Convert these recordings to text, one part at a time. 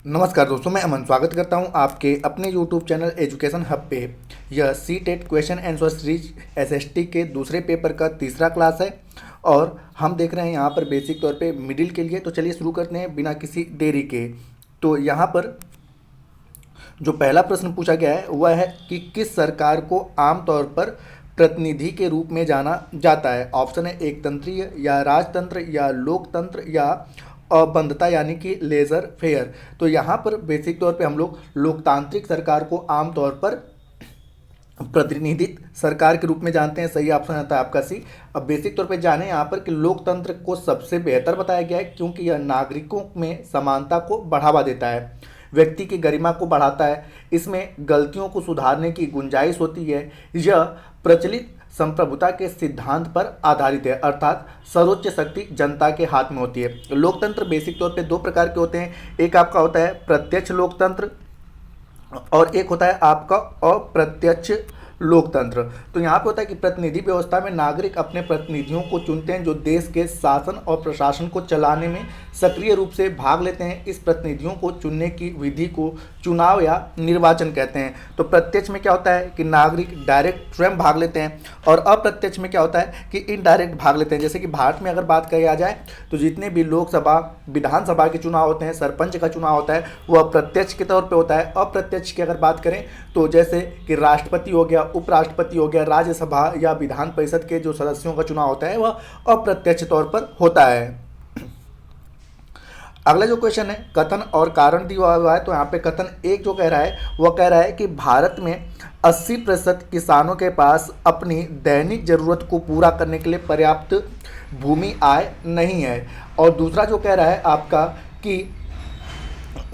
नमस्कार दोस्तों, मैं अमन स्वागत करता हूं आपके अपने YouTube चैनल एजुकेशन हब पे। यह CTET question answer series SST के दूसरे पेपर का तीसरा क्लास है और हम देख रहे हैं यहाँ पर बेसिक तौर पे मिडिल के लिए। तो चलिए शुरू करते हैं बिना किसी देरी के। तो यहाँ पर जो पहला प्रश्न पूछा गया है वह है कि किस सरकार को आमतौर पर प्रतिनिधि के रूप में जाना जाता है। ऑप्शन है एक तंत्रीय या राजतंत्र या लोकतंत्र या अबंधता यानी कि लेजर फेयर। तो यहाँ पर बेसिक तौर पे हम लोग लोकतांत्रिक सरकार को आमतौर पर प्रतिनिधित्व सरकार के रूप में जानते हैं। सही ऑप्शन आता है आपका सी। अब बेसिक तौर पे जाने यहाँ पर कि लोकतंत्र को सबसे बेहतर बताया गया है क्योंकि यह नागरिकों में समानता को बढ़ावा देता है, व्यक्ति की गरिमा को बढ़ाता है, इसमें गलतियों को सुधारने की गुंजाइश होती है, यह प्रचलित संप्रभुता के सिद्धांत पर आधारित है अर्थात सर्वोच्च शक्ति जनता के हाथ में होती है। लोकतंत्र बेसिक तौर पे दो प्रकार के होते हैं, एक आपका होता है प्रत्यक्ष लोकतंत्र और एक होता है आपका अप्रत्यक्ष लोकतंत्र। तो यहाँ पे होता है कि प्रतिनिधि व्यवस्था में नागरिक अपने प्रतिनिधियों को चुनते हैं जो देश के शासन और प्रशासन को चलाने में सक्रिय रूप से भाग लेते हैं। इस प्रतिनिधियों को चुनने की विधि को चुनाव या निर्वाचन कहते हैं। तो प्रत्यक्ष में क्या होता है कि नागरिक डायरेक्ट स्वयं भाग लेते हैं और अप्रत्यक्ष में क्या होता है कि इनडायरेक्ट भाग लेते हैं। जैसे कि भारत में अगर बात किया जाए तो जितने भी लोकसभा विधानसभा के चुनाव होते हैं, सरपंच का चुनाव होता है, वह प्रत्यक्ष के तौर पर होता है। अप्रत्यक्ष की अगर बात करें तो जैसे कि राष्ट्रपति हो गया, उपराष्ट्रपति हो गया, राज्यसभा या विधान परिषद के जो सदस्यों का चुनाव होता है वह अप्रत्यक्ष तौर पर होता है। अगला जो क्वेश्चन है कथन और कारण दिया हुआ है। तो यहाँ पे कथन एक जो कह रहा है वह कह रहा है कि भारत में 80% किसानों के पास अपनी दैनिक जरूरत को पूरा करने के लिए पर्याप्त भूमि आय नहीं है। और दूसरा जो कह रहा है आपका कि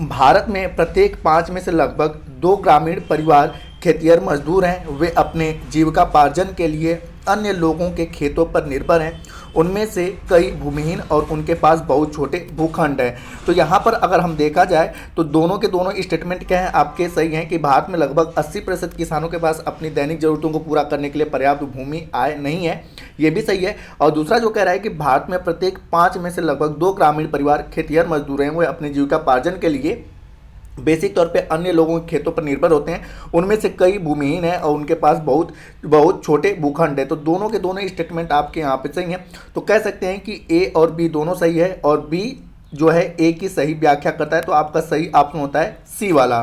भारत में प्रत्येक 5 में से लगभग 2 ग्रामीण परिवार खेतिहर मजदूर हैं, वे अपने जीविकापार्जन के लिए अन्य लोगों के खेतों पर निर्भर हैं, उनमें से कई भूमिहीन और उनके पास बहुत छोटे भूखंड हैं। तो यहाँ पर अगर हम देखा जाए तो दोनों के दोनों स्टेटमेंट क्या हैं आपके सही हैं कि भारत में लगभग 80% किसानों के पास अपनी दैनिक जरूरतों को पूरा करने के लिए पर्याप्त भूमि आय नहीं है, ये भी सही है। और दूसरा जो कह रहा है कि भारत में प्रत्येक 5 में से लगभग 2 ग्रामीण परिवार खेतिहर मजदूर हैं, वे अपने जीविकापार्जन के लिए बेसिक तौर पे अन्य लोगों के खेतों पर निर्भर होते हैं, उनमें से कई भूमिहीन हैं और उनके पास बहुत बहुत छोटे भूखंड है। तो दोनों के दोनों स्टेटमेंट आपके यहाँ पे सही हैं। तो कह सकते हैं कि ए और बी दोनों सही है और बी जो है ए की सही व्याख्या करता है। तो आपका सही ऑप्शन होता है सी वाला।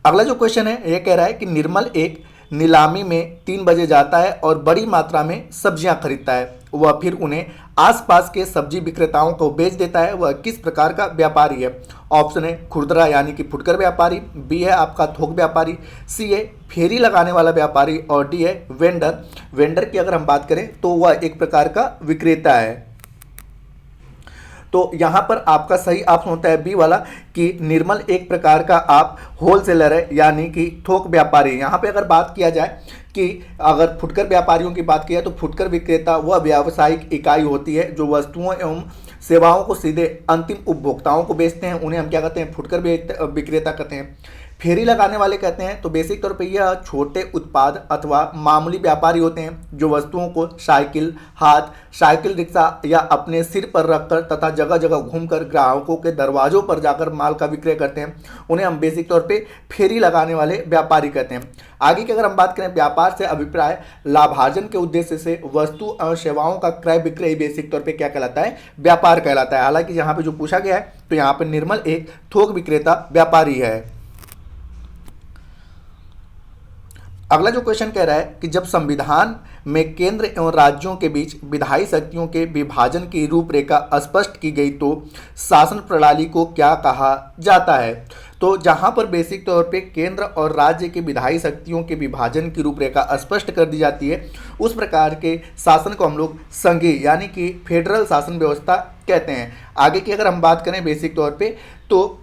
अगला जो क्वेश्चन है यह कह रहा है कि निर्मल एक नीलामी में 3 बजे जाता है और बड़ी मात्रा में सब्जियां खरीदता है, वह फिर उन्हें आसपास के सब्जी विक्रेताओं को बेच देता है, वह किस प्रकार का व्यापारी है। ऑप्शन है खुदरा यानी कि फुटकर व्यापारी, बी है आपका थोक व्यापारी, सी है फेरी लगाने वाला व्यापारी और डी है वेंडर। वेंडर की अगर हम बात करें तो वह एक प्रकार का विक्रेता है। तो यहाँ पर आपका सही ऑप्शन होता है बी वाला कि निर्मल एक प्रकार का आप होलसेलर है यानी कि थोक व्यापारी। यहाँ पे अगर बात किया जाए कि अगर फुटकर व्यापारियों की बात की जाए तो फुटकर विक्रेता वह व्यावसायिक इकाई होती है जो वस्तुओं एवं सेवाओं को सीधे अंतिम उपभोक्ताओं को बेचते हैं, उन्हें हम क्या कहते हैं फुटकर विक्रेता कहते हैं। फेरी लगाने वाले कहते हैं तो बेसिक तौर पे यह छोटे उत्पाद अथवा मामूली व्यापारी होते हैं जो वस्तुओं को साइकिल, हाथ, साइकिल रिक्शा या अपने सिर पर रखकर तथा जगह जगह घूमकर ग्राहकों के दरवाजों पर जाकर माल का विक्रय करते हैं, उन्हें हम बेसिक तौर पे फेरी लगाने वाले व्यापारी कहते हैं। आगे की अगर हम बात करें व्यापार से अभिप्राय लाभार्जन के उद्देश्य से वस्तु और सेवाओं का क्रय विक्रय बेसिक तौर पे क्या कहलाता है व्यापार कहलाता है। हालांकि यहाँ पे जो पूछा गया है तो यहाँ पे निर्मल एक थोक विक्रेता व्यापारी है। अगला जो क्वेश्चन कह रहा है कि जब संविधान में केंद्र एवं राज्यों के बीच विधायी शक्तियों के विभाजन की रूपरेखा स्पष्ट की गई तो शासन प्रणाली को क्या कहा जाता है। तो जहां पर बेसिक तौर पे केंद्र और राज्य के विधायी शक्तियों के विभाजन की रूपरेखा स्पष्ट कर दी जाती है उस प्रकार के शासन को हम लोग संघीय यानी कि फेडरल शासन व्यवस्था कहते हैं। आगे की अगर हम बात करें बेसिक तौर पे तो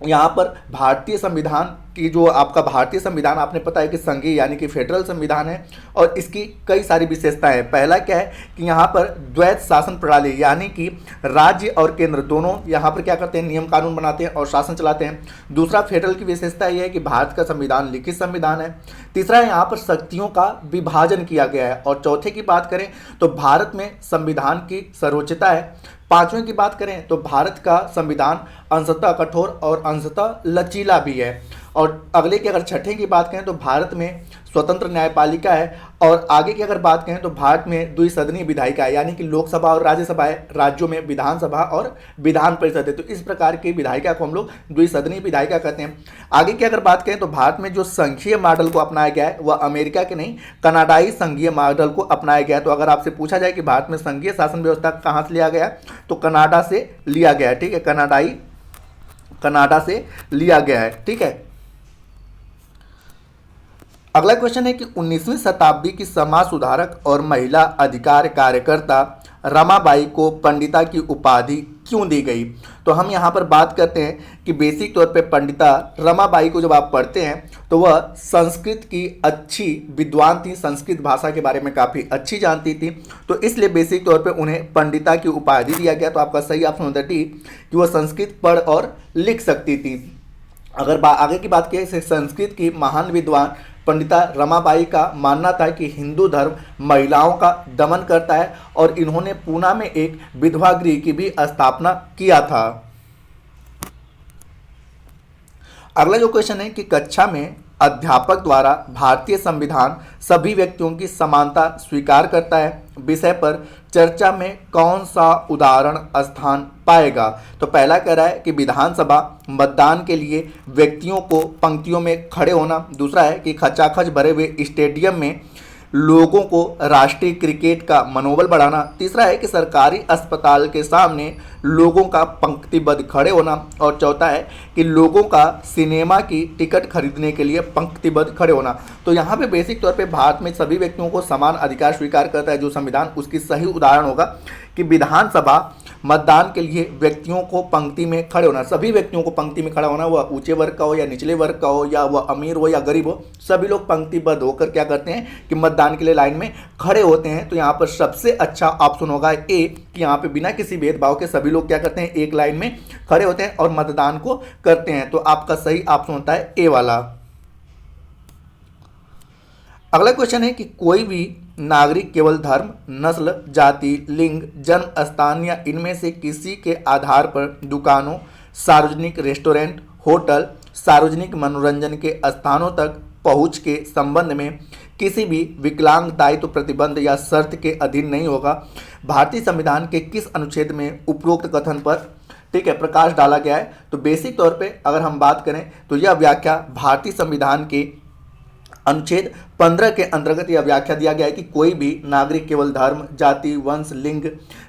यहाँ पर भारतीय संविधान कि जो आपका भारतीय संविधान आपने पता है कि संघीय यानी कि फेडरल संविधान है और इसकी कई सारी विशेषताएं हैं। पहला क्या है कि यहाँ पर द्वैत शासन प्रणाली यानी कि राज्य और केंद्र दोनों यहाँ पर क्या करते हैं, नियम कानून बनाते हैं और शासन चलाते हैं। दूसरा, फेडरल की विशेषता यह है कि भारत का संविधान लिखित संविधान है। तीसरा, यहाँ पर शक्तियों का विभाजन किया गया है। और चौथे की बात करें तो भारत में संविधान की सर्वोच्चता है। पांचवें की बात करें तो भारत का संविधान अंशतः कठोर और अंशतः लचीला भी है। और अगले की अगर छठे की बात करें तो भारत में स्वतंत्र न्यायपालिका है। और आगे की अगर बात करें तो भारत में द्विसदनीय विधायिका है यानी कि लोकसभा और राज्यसभा है, राज्यों में विधानसभा और विधान परिषद है। तो इस प्रकार की विधायिका को हम लोग द्विसदनीय विधायिका कहते हैं। आगे की अगर बात करें तो भारत में जो संघीय मॉडल को अपनाया गया है वह अमेरिका के नहीं, कनाडाई संघीय मॉडल को अपनाया गया है। तो अगर आपसे पूछा जाए कि भारत में संघीय शासन व्यवस्था कहाँ से लिया गया तो कनाडा से लिया गया है। ठीक है, कनाडा से लिया गया है। ठीक है, अगला क्वेश्चन है कि 19वीं शताब्दी की समाज सुधारक और महिला अधिकार कार्यकर्ता रमाबाई को पंडिता की उपाधि क्यों दी गई। तो हम यहाँ पर बात करते हैं कि बेसिक तौर पे पंडिता रमाबाई को जब आप पढ़ते हैं तो वह संस्कृत की अच्छी विद्वान थी, संस्कृत भाषा के बारे में काफ़ी अच्छी जानती थी। तो इसलिए बेसिक तौर पे उन्हें पंडिता की उपाधि दिया गया। तो आपका सही ऑप्शन होता है डी कि वह संस्कृत पढ़ और लिख सकती थी। अगर आगे की बात की संस्कृत की महान विद्वान पंडिता रमाबाई का मानना था कि हिंदू धर्म महिलाओं का दमन करता है और इन्होंने पूना में एक विधवा गृह की भी स्थापना किया था। अगला जो क्वेश्चन है कि कक्षा में अध्यापक द्वारा भारतीय संविधान सभी व्यक्तियों की समानता स्वीकार करता है विषय पर चर्चा में कौन सा उदाहरण स्थान पाएगा। तो पहला कह रहा है कि विधानसभा मतदान के लिए व्यक्तियों को पंक्तियों में खड़े होना। दूसरा है कि खचाखच भरे हुए स्टेडियम में लोगों को राष्ट्रीय क्रिकेट का मनोबल बढ़ाना। तीसरा है कि सरकारी अस्पताल के सामने लोगों का पंक्तिबद्ध खड़े होना। और चौथा है कि लोगों का सिनेमा की टिकट खरीदने के लिए पंक्तिबद्ध खड़े होना। तो यहाँ पे बेसिक तौर पे भारत में सभी व्यक्तियों को समान अधिकार स्वीकार करता है जो संविधान, उसकी सही उदाहरण होगा कि विधानसभा मतदान के लिए व्यक्तियों को पंक्ति में खड़े होना। सभी व्यक्तियों को पंक्ति में खड़ा होना, वह ऊंचे वर्ग का हो या निचले वर्ग का हो या वह अमीर हो या गरीब हो, सभी लोग पंक्तिबद्ध होकर क्या करते हैं कि मतदान के लिए लाइन में खड़े होते हैं। तो यहाँ पर सबसे अच्छा ऑप्शन होगा ए कि यहाँ पे बिना किसी भेदभाव के सभी लोग क्या करते हैं, एक लाइन में खड़े होते हैं और मतदान को करते हैं। तो आपका सही ऑप्शन होता है ए वाला। अगला क्वेश्चन है कि कोई भी नागरिक केवल धर्म, नस्ल, जाति, लिंग, जन्म स्थान या इनमें से किसी के आधार पर दुकानों, सार्वजनिक रेस्टोरेंट, होटल, सार्वजनिक मनोरंजन के स्थानों तक पहुंच के संबंध में किसी भी विकलांग दायित्व प्रतिबंध या शर्त के अधीन नहीं होगा। भारतीय संविधान के किस अनुच्छेद में उपरोक्त कथन पर ठीक है प्रकाश डाला गया है। तो बेसिक तौर पे अगर हम बात करें तो यह व्याख्या भारतीय संविधान के अनुच्छेद 15 के अंतर्गत यह व्याख्या दिया गया है कि कोई भी नागरिक केवल धर्म, जाति, वंश, लिंग,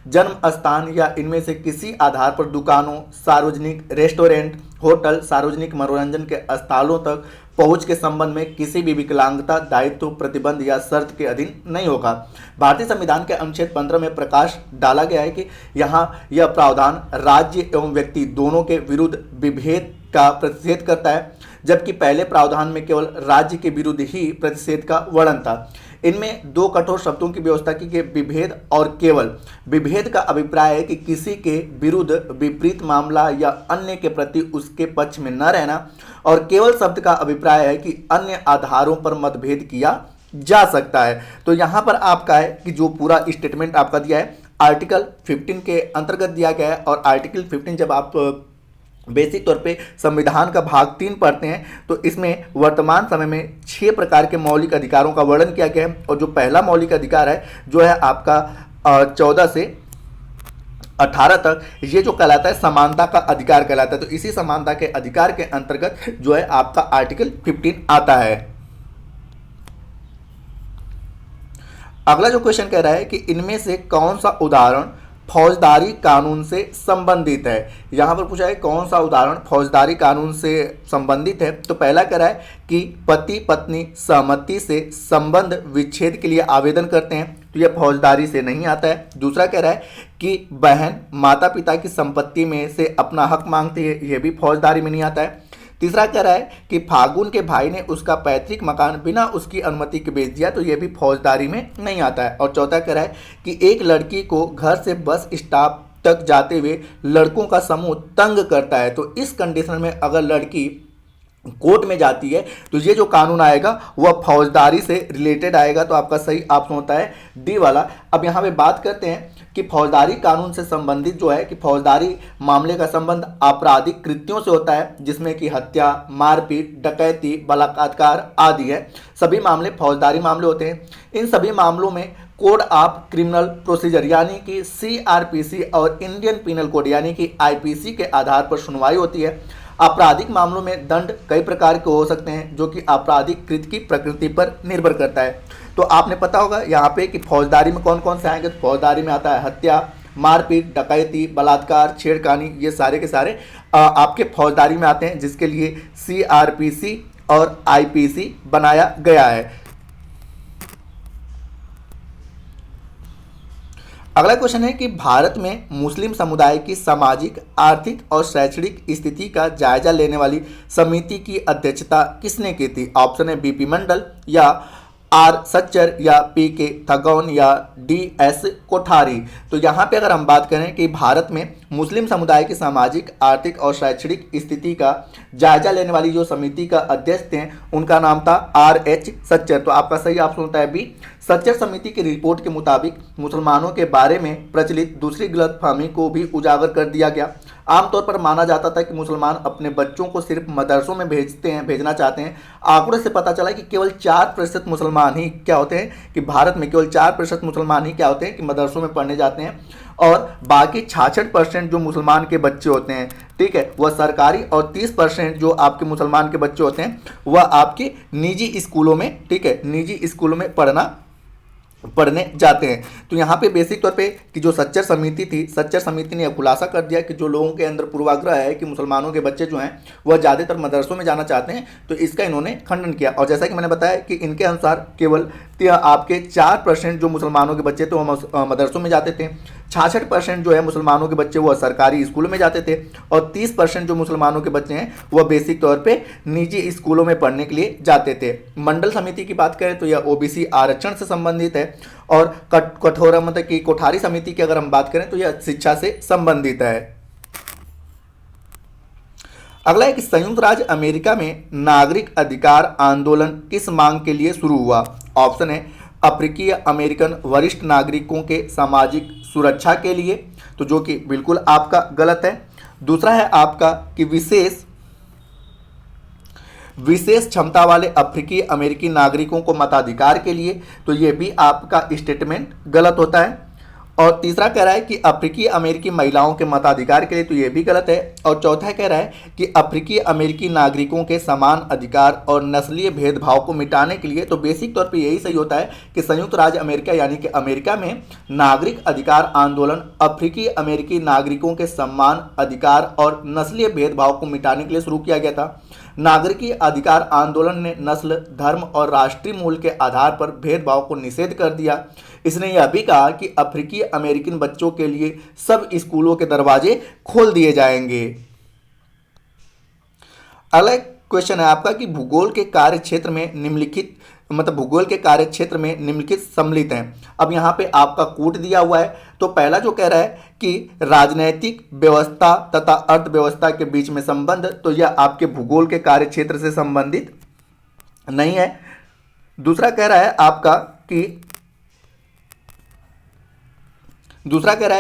जन्म स्थान या इनमें से किसी आधार पर दुकानों, सार्वजनिक रेस्टोरेंट, होटल, सार्वजनिक मनोरंजन के स्थलों तक पहुंच के संबंध में किसी भी विकलांगता दायित्व प्रतिबंध या शर्त के अधीन नहीं होगा। भारतीय संविधान के अनुच्छेद 15 में प्रकाश डाला गया है कि यहाँ यह प्रावधान राज्य एवं व्यक्ति दोनों के विरुद्ध विभेद का प्रतिषेध करता है, जबकि पहले प्रावधान में केवल राज्य के विरुद्ध ही प्रतिषेध का वर्णन था। इनमें दो कठोर शब्दों की व्यवस्था की गई, विभेद और केवल। विभेद का अभिप्राय है कि किसी के विरुद्ध विपरीत मामला या अन्य के प्रति उसके पक्ष में न रहना, और केवल शब्द का अभिप्राय है कि अन्य आधारों पर मतभेद किया जा सकता है। तो यहाँ पर आपका है कि जो पूरा स्टेटमेंट आपका दिया है आर्टिकल 15 के अंतर्गत दिया गया है। और आर्टिकल 15 जब आप बेसिक तौर पे संविधान का भाग 3 पढ़ते हैं तो इसमें वर्तमान समय में 6 प्रकार के मौलिक अधिकारों का वर्णन किया गया है। और जो पहला मौलिक अधिकार है जो है आपका 14 से 18 तक, ये जो कहलाता है समानता का अधिकार कहलाता है। तो इसी समानता के अधिकार के अंतर्गत जो है आपका आर्टिकल 15 आता है। अगला जो क्वेश्चन कह रहा है कि इनमें से कौन सा उदाहरण फौजदारी कानून से संबंधित है। यहाँ पर पूछा है कौन सा उदाहरण फौजदारी कानून से संबंधित है। तो पहला कह रहा है कि पति पत्नी सहमति से संबंध विच्छेद के लिए आवेदन करते हैं, तो यह फौजदारी से नहीं आता है। दूसरा कह रहा है कि बहन माता पिता की संपत्ति में से अपना हक मांगती है, यह भी फौजदारी में नहीं आता है। तीसरा कह रहा है कि फागुन के भाई ने उसका पैतृक मकान बिना उसकी अनुमति के बेच दिया, तो ये भी फौजदारी में नहीं आता है। और चौथा कह रहा है कि एक लड़की को घर से बस स्टॉप तक जाते हुए लड़कों का समूह तंग करता है, तो इस कंडीशन में अगर लड़की कोर्ट में जाती है तो ये जो कानून आएगा वह फौजदारी से रिलेटेड आएगा। तो आपका सही ऑप्शन होता है डी वाला। अब यहाँ पे बात करते हैं कि फौजदारी कानून से संबंधित जो है कि फौजदारी मामले का संबंध आपराधिक कृत्यों से होता है, जिसमें कि हत्या, मारपीट, डकैती, बलात्कार आदि है। सभी मामले फौजदारी मामले होते हैं। इन सभी मामलों में कोड ऑफ क्रिमिनल प्रोसीजर यानी कि CRPC और इंडियन पिनल कोड यानी कि IPC के आधार पर सुनवाई होती है। आपराधिक मामलों में दंड कई प्रकार के हो सकते हैं, जो कि आपराधिक कृत्य की प्रकृति पर निर्भर करता है। तो आपने पता होगा यहाँ पे कि फौजदारी में कौन कौन से आएंगे। तो फौजदारी में आता है हत्या, मारपीट, डकैती, बलात्कार, छेड़खानी, ये सारे के सारे आपके फौजदारी में आते हैं, जिसके लिए CRPC और IPC बनाया गया है। अगला क्वेश्चन है कि भारत में मुस्लिम समुदाय की सामाजिक, आर्थिक और शैक्षणिक स्थिति का जायजा लेने वाली समिति की अध्यक्षता किसने की थी। ऑप्शन है BP मंडल या R सच्चर या PK थगौन या DS कोठारी। तो यहाँ पे अगर हम बात करें कि भारत में मुस्लिम समुदाय की सामाजिक, आर्थिक और शैक्षणिक स्थिति का जायजा लेने वाली जो समिति का अध्यक्ष थे उनका नाम था RH सच्चर। तो आपका सही ऑप्शन होता है बी। सच्चर समिति की रिपोर्ट के मुताबिक मुसलमानों के बारे में प्रचलित दूसरी गलतफहमी को भी उजागर कर दिया गया। आमतौर पर माना जाता था कि मुसलमान अपने बच्चों को सिर्फ मदरसों में भेजना चाहते हैं। आंकड़ों से पता चला कि केवल 4% मुसलमान ही क्या होते हैं कि भारत में केवल 4% मुसलमान ही क्या होते हैं कि मदरसों में पढ़ने जाते हैं, और बाकी 66% जो मुसलमान के बच्चे होते हैं, ठीक है, वह सरकारी, और 30% जो आपके मुसलमान के बच्चे होते हैं वह आपके निजी स्कूलों में, ठीक है, निजी स्कूलों में पढ़ने जाते हैं। तो यहाँ पे बेसिक तौर पे कि जो सच्चर समिति थी, सच्चर समिति ने खुलासा कर दिया कि जो लोगों के अंदर पूर्वाग्रह है कि मुसलमानों के बच्चे जो हैं वह ज़्यादातर मदरसों में जाना चाहते हैं, तो इसका इन्होंने खंडन किया। और जैसा कि मैंने बताया कि इनके अनुसार केवल आपके 4% जो मुसलमानों के बच्चे थे वो मदरसों में जाते थे, 66% जो है मुसलमानों के बच्चे वह सरकारी स्कूलों में जाते थे, और 30% जो मुसलमानों के बच्चे हैं वह बेसिक तौर पे निजी स्कूलों में पढ़ने के लिए जाते थे। मंडल समिति की बात करें तो यह OBC आरक्षण से संबंधित है, और कठोर मतलब कि कोठारी समिति की अगर हम बात करें तो यह शिक्षा से संबंधित है। अगला है कि संयुक्त राज्य अमेरिका में नागरिक अधिकार आंदोलन किस मांग के लिए शुरू हुआ। ऑप्शन है अफ्रीकी अमेरिकन वरिष्ठ नागरिकों के सामाजिक सुरक्षा के लिए, तो जो कि बिल्कुल आपका गलत है। दूसरा है आपका कि विशेष क्षमता वाले अफ्रीकी अमेरिकी नागरिकों को मताधिकार के लिए, तो ये भी आपका स्टेटमेंट गलत होता है। और तीसरा कह रहा है कि अफ्रीकी अमेरिकी महिलाओं के मताधिकार के लिए, तो ये भी गलत है। और चौथा कह रहा है कि अफ्रीकी अमेरिकी नागरिकों के समान अधिकार और नस्लीय भेदभाव को मिटाने के लिए, तो बेसिक तौर पे यही सही होता है कि संयुक्त राज्य अमेरिका यानी कि अमेरिका में नागरिक अधिकार आंदोलन अफ्रीकी अमेरिकी नागरिकों के समान अधिकार और नस्लीय भेदभाव को मिटाने के लिए शुरू किया गया था। नागरिकी अधिकार आंदोलन ने नस्ल, धर्म और राष्ट्रीय मूल के आधार पर भेदभाव को निषेध कर दिया। इसने यह भी कहा कि अफ्रीकी अमेरिकन बच्चों के लिए सब स्कूलों के दरवाजे खोल दिए जाएंगे। अगला क्वेश्चन है आपका कि भूगोल के कार्य क्षेत्र में निम्नलिखित भूगोल के कार्य क्षेत्र में निम्नलिखित सम्मिलित हैं। अब यहाँ पे आपका कूट दिया हुआ है। तो पहला जो कह रहा है कि राजनैतिक व्यवस्था तथा अर्थव्यवस्था के बीच में संबंध, तो यह आपके भूगोल के कार्य क्षेत्र से संबंधित नहीं है। दूसरा कह रहा है आपका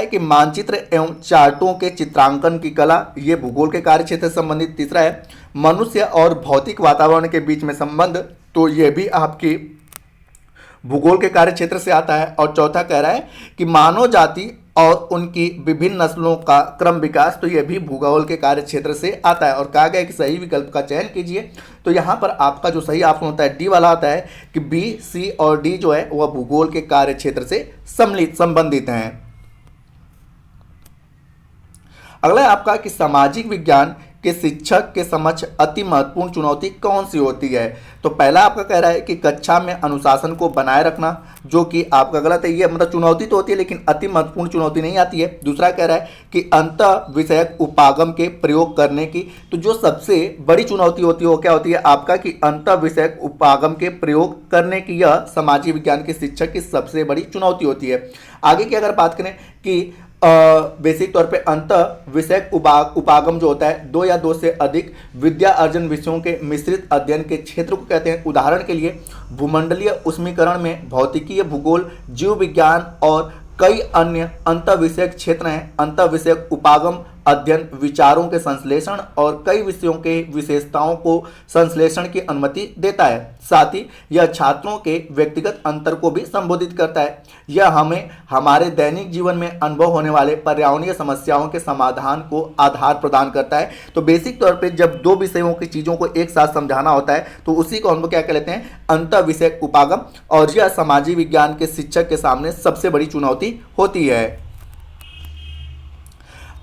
कि मानचित्र एवं चार्टों के चित्रांकन की कला, ये भूगोल के कार्य क्षेत्र से संबंधित। तीसरा है मनुष्य और भौतिक वातावरण के बीच में संबंध, तो ये भी आपकी भूगोल के कार्य क्षेत्र से आता है। और चौथा कह रहा है कि मानव जाति और उनकी विभिन्न नस्लों का क्रम विकास, तो यह भी भूगोल के कार्य क्षेत्र से आता है। और कहा गया कि सही विकल्प का चयन कीजिए। तो यहाँ पर आपका जो सही ऑप्शन होता है डी वाला आता है कि B, C और D जो है वह भूगोल के कार्य क्षेत्र से संबंधित हैं। अगला है आपका कि सामाजिक विज्ञान के शिक्षक के समक्ष अति महत्वपूर्ण चुनौती कौन सी होती है? तो पहला आपका कह रहा है कि कक्षा में अनुशासन को बनाए रखना, जो कि आपका गलत है। ये मतलब चुनौती तो होती है लेकिन अति महत्वपूर्ण चुनौती नहीं आती है। दूसरा कह रहा है कि अंतः विषयक उपागम के प्रयोग करने की, तो जो सबसे बड़ी चुनौती होती है वो क्या होती है आपका कि अंतः विषयक उपागम के प्रयोग करने की, यह सामाजिक विज्ञान के शिक्षक की सबसे बड़ी चुनौती होती है। आगे की अगर बात करें कि बेसिक तौर पे अंतः विषयक उपागम जो होता है 2 या 2 से अधिक विद्या अर्जन विषयों के मिश्रित अध्ययन के क्षेत्र को कहते हैं। उदाहरण के लिए भूमंडलीय उष्मीकरण में भौतिकीय, भूगोल, जीव विज्ञान और कई अन्य अंतः विषयक क्षेत्र हैं। अंतः विषयक उपागम अध्ययन विचारों के संश्लेषण और कई विषयों के विशेषताओं को संश्लेषण की अनुमति देता है। साथ ही यह छात्रों के व्यक्तिगत अंतर को भी संबोधित करता है। यह हमें हमारे दैनिक जीवन में अनुभव होने वाले पर्यावरणीय समस्याओं के समाधान को आधार प्रदान करता है। तो बेसिक तौर पे जब 2 विषयों की चीज़ों को एक साथ समझाना होता है तो उसी को हम लोग क्या कह लेते हैं, अंतः विषयक उपागम, और यह सामाजिक विज्ञान के शिक्षक के सामने सबसे बड़ी चुनौती होती है।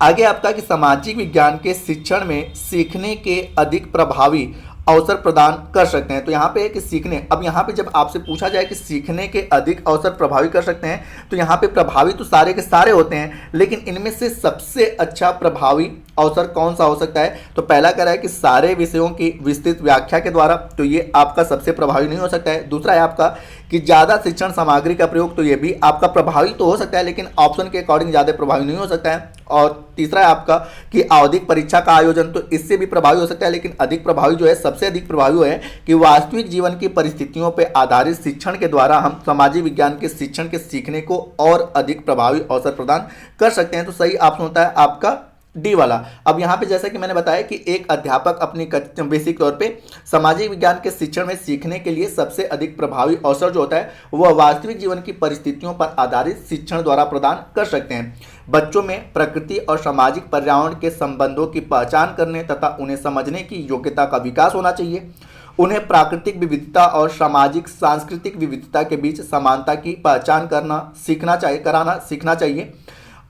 आगे आपका कि सामाजिक विज्ञान के शिक्षण में सीखने के अधिक प्रभावी अवसर प्रदान कर सकते हैं। तो यहाँ पे है कि सीखने, अब यहाँ पे जब आपसे पूछा जाए कि सीखने के अधिक अवसर प्रभावी कर सकते हैं, तो यहाँ पे प्रभावी तो सारे के सारे होते हैं, लेकिन इनमें से सबसे अच्छा प्रभावी अवसर कौन सा हो सकता है? तो पहला कह रहा है कि सारे विषयों की विस्तृत व्याख्या के द्वारा, तो ये आपका सबसे प्रभावी नहीं हो सकता है। दूसरा है आपका कि ज़्यादा शिक्षण सामग्री का प्रयोग, तो ये भी आपका प्रभावी तो हो सकता है लेकिन ऑप्शन के अकॉर्डिंग ज़्यादा प्रभावी नहीं हो सकता है। और तीसरा है आपका कि आवधिक परीक्षा का आयोजन, तो इससे भी प्रभावी हो सकता है लेकिन अधिक प्रभावी जो है, सबसे अधिक प्रभावी है कि वास्तविक जीवन की परिस्थितियों पर आधारित शिक्षण के द्वारा हम सामाजिक विज्ञान के शिक्षण के सीखने को और अधिक प्रभावी अवसर प्रदान कर सकते हैं। तो सही ऑप्शन होता है आपका डी वाला। अब यहाँ पे जैसा कि मैंने बताया कि एक अध्यापक अपनी बेसिक तौर पे सामाजिक विज्ञान के शिक्षण में सीखने के लिए सबसे अधिक प्रभावी अवसर जो होता है वह वास्तविक जीवन की परिस्थितियों पर आधारित शिक्षण द्वारा प्रदान कर सकते हैं। बच्चों में प्रकृति और सामाजिक पर्यावरण के संबंधों की पहचान करने तथा उन्हें समझने की योग्यता का विकास होना चाहिए। उन्हें प्राकृतिक विविधता और सामाजिक सांस्कृतिक विविधता के बीच समानता की पहचान सीखना चाहिए।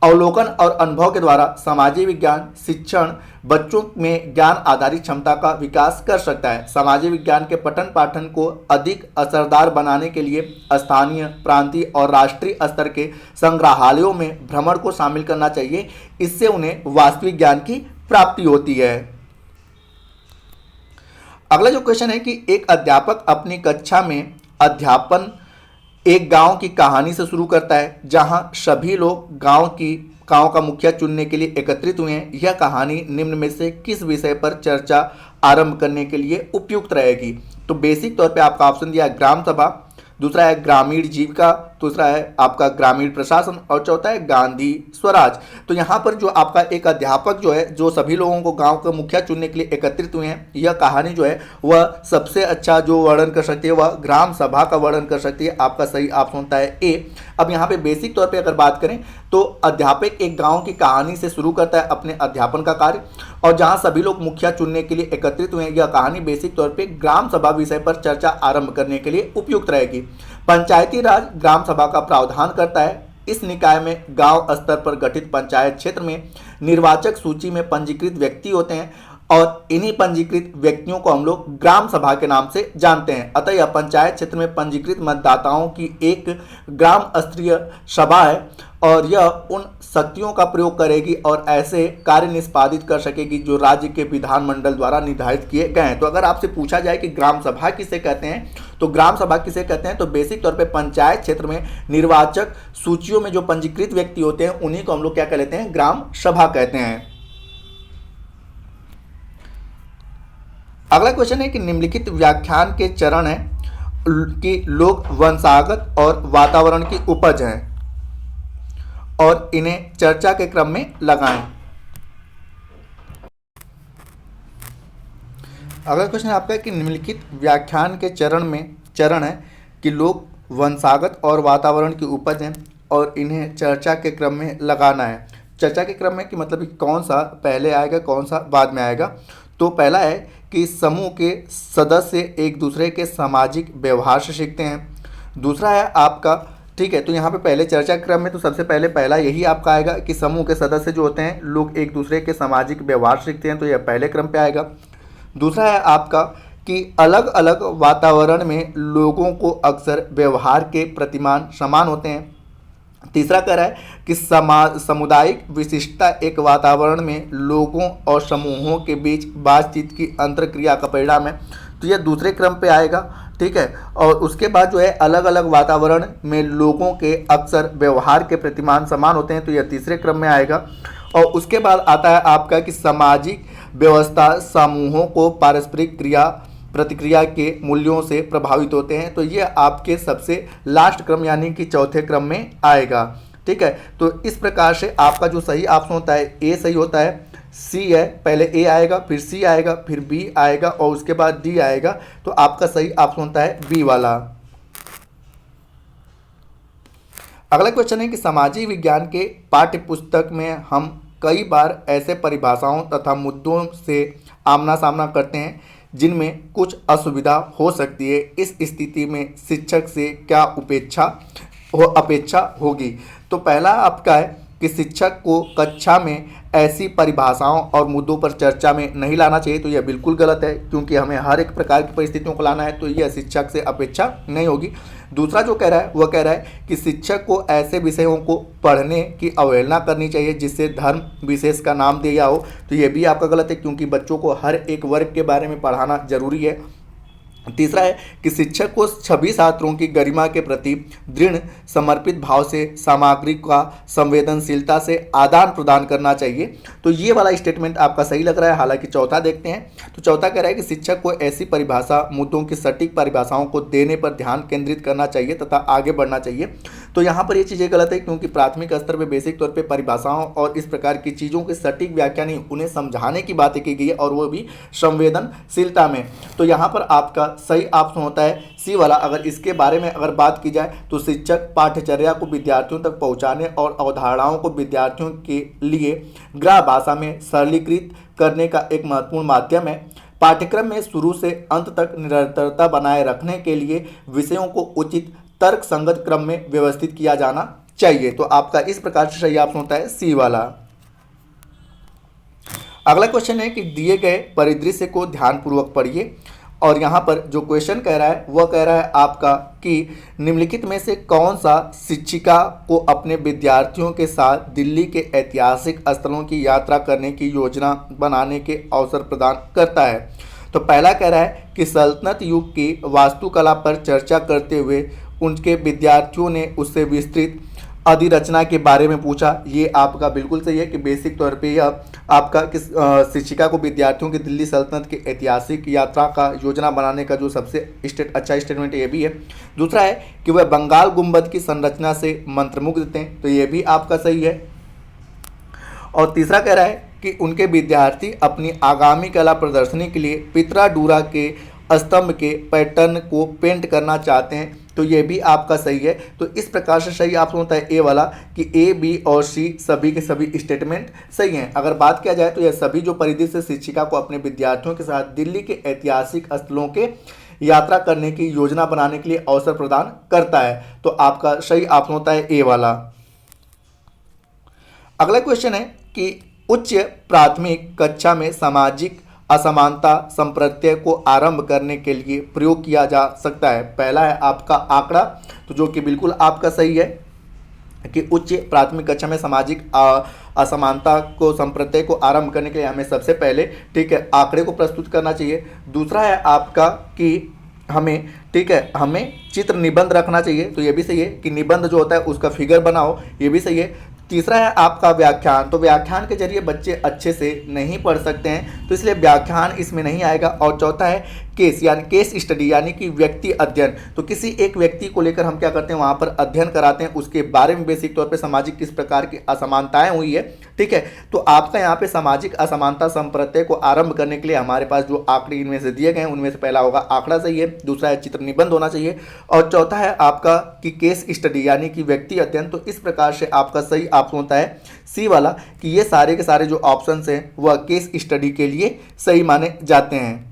अवलोकन और अनुभव के द्वारा सामाजिक विज्ञान शिक्षण बच्चों में ज्ञान आधारित क्षमता का विकास कर सकता है। सामाजिक विज्ञान के पठन पाठन को अधिक असरदार बनाने के लिए स्थानीय, प्रांतीय और राष्ट्रीय स्तर के संग्रहालयों में भ्रमण को शामिल करना चाहिए। इससे उन्हें वास्तविक ज्ञान की प्राप्ति होती है। अगला जो क्वेश्चन है कि एक अध्यापक अपनी कक्षा में अध्यापन एक गांव की कहानी से शुरू करता है जहां सभी लोग गांव का मुखिया चुनने के लिए एकत्रित हुए हैं। यह कहानी निम्न में से किस विषय पर चर्चा आरंभ करने के लिए उपयुक्त रहेगी? तो बेसिक तौर पे आपका ऑप्शन दिया है ग्राम सभा, दूसरा है ग्रामीण जीविका, दूसरा है आपका ग्रामीण प्रशासन और चौथा है गांधी स्वराज। तो यहाँ पर जो आपका एक अध्यापक जो है जो सभी लोगों को गांव का मुखिया चुनने के लिए एकत्रित हुए हैं, यह कहानी जो है वह सबसे अच्छा जो वर्णन कर सकती है वह ग्राम सभा का वर्णन कर सकती है। आपका सही ऑप्शन होता है ए। अब यहाँ पे बेसिक तौर पे अगर बात करें तो अध्यापक एक गाँव की कहानी से शुरू करता है अपने अध्यापन का कार्य, और जहाँ सभी लोग मुखिया चुनने के लिए एकत्रित हुए हैं, यह कहानी बेसिक तौर पर ग्राम सभा विषय पर चर्चा आरंभ करने के लिए उपयुक्त रहेगी। पंचायती राज ग्राम सभा का प्रावधान करता है। इस निकाय में गांव स्तर पर गठित पंचायत क्षेत्र में निर्वाचक सूची में पंजीकृत व्यक्ति होते हैं और इन्हीं पंजीकृत व्यक्तियों को हम लोग ग्राम सभा के नाम से जानते हैं। अतः यह पंचायत क्षेत्र में पंजीकृत मतदाताओं की एक ग्राम स्तरीय सभा है और यह उन शक्तियों का प्रयोग करेगी और ऐसे कार्य निष्पादित कर सकेगी जो राज्य के विधानमंडल द्वारा निर्धारित किए गए हैं। तो अगर आपसे पूछा जाए कि ग्राम सभा किसे कहते हैं, तो ग्राम सभा किसे कहते हैं, तो बेसिक तौर पे पंचायत क्षेत्र में निर्वाचक सूचियों में जो पंजीकृत व्यक्ति होते हैं उन्हीं को हम लोग क्या कह लेते हैं, ग्राम सभा कहते हैं। अगला क्वेश्चन है कि निम्नलिखित व्याख्यान के चरण है कि लोग वंशागत और वातावरण की उपज हैं और इन्हें चर्चा के क्रम में लगाएं। अगला क्वेश्चन आपका है कि निम्नलिखित व्याख्यान के चरण है कि लोग वंशागत और वातावरण की उपज हैं और इन्हें चर्चा के क्रम में लगाना है। चर्चा के क्रम में कि मतलब कि कौन सा पहले आएगा कौन सा बाद में आएगा। तो पहला है कि समूह के सदस्य एक दूसरे के सामाजिक व्यवहार से सीखते हैं। दूसरा है आपका ठीक है। तो यहाँ पे पहले चर्चा क्रम में तो सबसे पहला यही आपका आएगा कि समूह के सदस्य जो होते हैं लोग एक दूसरे के सामाजिक व्यवहार सीखते हैं, तो यह पहले क्रम पे आएगा। दूसरा है आपका कि अलग अलग वातावरण में लोगों को अक्सर व्यवहार के प्रतिमान समान होते हैं। तीसरा कह रहा है कि सामुदायिक विशिष्टता एक वातावरण में लोगों और समूहों के बीच बातचीत की अंतर्क्रिया का परिणाम है, तो यह दूसरे क्रम पे आएगा। ठीक है। और उसके बाद जो है अलग अलग वातावरण में लोगों के अक्सर व्यवहार के प्रतिमान समान होते हैं, तो यह तीसरे क्रम में आएगा। और उसके बाद आता है आपका कि सामाजिक व्यवस्था समूहों को पारस्परिक क्रिया प्रतिक्रिया के मूल्यों से प्रभावित होते हैं, तो ये आपके सबसे लास्ट क्रम यानी कि चौथे क्रम में आएगा। ठीक है। तो इस प्रकार से आपका जो सही ऑप्शन होता है ए सही होता है, सी है, पहले ए आएगा फिर सी आएगा फिर बी आएगा और उसके बाद डी आएगा, तो आपका सही ऑप्शन होता है बी वाला। अगला क्वेश्चन है कि सामाजिक विज्ञान के पाठ्य पुस्तक में हम कई बार ऐसे परिभाषाओं तथा मुद्दों से आमना सामना करते हैं जिनमें कुछ असुविधा हो सकती है। इस स्थिति में शिक्षक से क्या अपेक्षा होगी। तो पहला आपका है कि शिक्षक को कक्षा में ऐसी परिभाषाओं और मुद्दों पर चर्चा में नहीं लाना चाहिए, तो यह बिल्कुल गलत है क्योंकि हमें हर एक प्रकार की परिस्थितियों को लाना है, तो यह शिक्षक से अपेक्षा नहीं होगी। दूसरा जो कह रहा है वह कह रहा है कि शिक्षक को ऐसे विषयों को पढ़ने की अवहेलना करनी चाहिए जिससे धर्म विशेष का नाम दिया हो, तो यह भी आपका गलत है क्योंकि बच्चों को हर एक वर्ग के बारे में पढ़ाना जरूरी है। तीसरा है कि शिक्षक को सभी छात्रों की गरिमा के प्रति दृढ़ समर्पित भाव से सामग्री का संवेदनशीलता से आदान प्रदान करना चाहिए, तो ये वाला स्टेटमेंट आपका सही लग रहा है। हालांकि चौथा देखते हैं, तो चौथा कह रहा है कि शिक्षक को ऐसी परिभाषा मुद्दों की सटीक परिभाषाओं को देने पर ध्यान केंद्रित करना चाहिए तथा आगे बढ़ना चाहिए, तो यहाँ पर ये चीज़ें गलत है क्योंकि प्राथमिक स्तर पर बेसिक तौर पर परिभाषाओं और इस प्रकार की चीज़ों की सटीक व्याख्या नहीं, उन्हें समझाने की बातें की गई है और वो भी संवेदनशीलता में, तो यहाँ पर आपका सही ऑप्शन होता है सी वाला। अगर इसके बारे में अगर बात की जाए तो शिक्षक पाठ्यचर्या को विद्यार्थियों तक पहुंचाने और अवधारणाओं को विद्यार्थियों के लिए ग्राह्य भाषा में सरलीकृत करने का एक महत्वपूर्ण माध्यम है। पाठ्यक्रम में शुरू से अंत तक निरंतरता बनाए रखने के लिए विषयों को उचित तर्क संगत क्रम में व्यवस्थित किया जाना चाहिए, तो आपका इस प्रकार से सही ऑप्शन होता है सी वाला। अगला क्वेश्चन है कि दिए गए परिदृश्य को ध्यानपूर्वक पढ़िए और यहाँ पर जो क्वेश्चन कह रहा है वह कह रहा है आपका कि निम्नलिखित में से कौन सा शिक्षिका को अपने विद्यार्थियों के साथ दिल्ली के ऐतिहासिक स्थलों की यात्रा करने की योजना बनाने के अवसर प्रदान करता है। तो पहला कह रहा है कि सल्तनत युग की वास्तुकला पर चर्चा करते हुए उनके विद्यार्थियों ने उससे विस्तृत अधिरचना के बारे में पूछा, ये आपका बिल्कुल सही है कि बेसिक तौर पे यह आपका किस शिक्षिका को विद्यार्थियों की दिल्ली सल्तनत की ऐतिहासिक यात्रा का योजना बनाने का जो सबसे अच्छा स्टेटमेंट ये भी है। दूसरा है कि वह बंगाल गुंबद की संरचना से मंत्रमुग्ध थे, तो ये भी आपका सही है। और तीसरा कह रहा है कि उनके विद्यार्थी अपनी आगामी कला प्रदर्शनी के लिए पित्राडूरा के स्तंभ के पैटर्न को पेंट करना चाहते हैं, तो ये भी आपका सही है। तो इस प्रकार से सही ऑप्शन होता है ए वाला कि ए बी और सी सभी के सभी स्टेटमेंट सही हैं। अगर बात किया जाए तो यह सभी जो परिदृश्य शिक्षिका को अपने विद्यार्थियों के साथ दिल्ली के ऐतिहासिक स्थलों के यात्रा करने की योजना बनाने के लिए अवसर प्रदान करता है, तो आपका सही ऑप्शन होता है ए वाला। अगला क्वेश्चन है कि उच्च प्राथमिक कक्षा में सामाजिक असमानता संप्रत्यय को आरंभ करने के लिए प्रयोग किया जा सकता है। पहला है आपका आंकड़ा, तो जो कि बिल्कुल आपका सही है कि उच्च प्राथमिक कक्षा में सामाजिक असमानता को संप्रत्यय को आरंभ करने के लिए हमें सबसे पहले आंकड़े को प्रस्तुत करना चाहिए। दूसरा है आपका कि हमें चित्र निबंध रखना चाहिए, तो ये भी सही है कि निबंध जो होता है उसका फिगर बनाओ, ये भी सही है। तीसरा है आपका व्याख्यान, तो व्याख्यान के जरिए बच्चे अच्छे से नहीं पढ़ सकते हैं, तो इसलिए व्याख्यान इसमें नहीं आएगा। और चौथा है केस यानी केस स्टडी यानी कि व्यक्ति अध्ययन, तो किसी एक व्यक्ति को लेकर हम क्या करते हैं वहाँ पर अध्ययन कराते हैं, उसके बारे में बेसिक तौर पे सामाजिक किस प्रकार की असमानताएं हुई है। ठीक है, तो आपका यहाँ पे सामाजिक असमानता संप्रत्यय को आरंभ करने के लिए हमारे पास जो आंकड़े इनमें से दिए गए हैं उनमें से पहला होगा आंकड़ा सही है, दूसरा है चित्र निबंध होना चाहिए और चौथा है आपका कि केस स्टडी यानी कि व्यक्ति अध्ययन। तो इस प्रकार से आपका सही ऑप्शन होता है सी वाला कि ये सारे के सारे जो ऑप्शंस हैं वह केस स्टडी के लिए सही माने जाते हैं।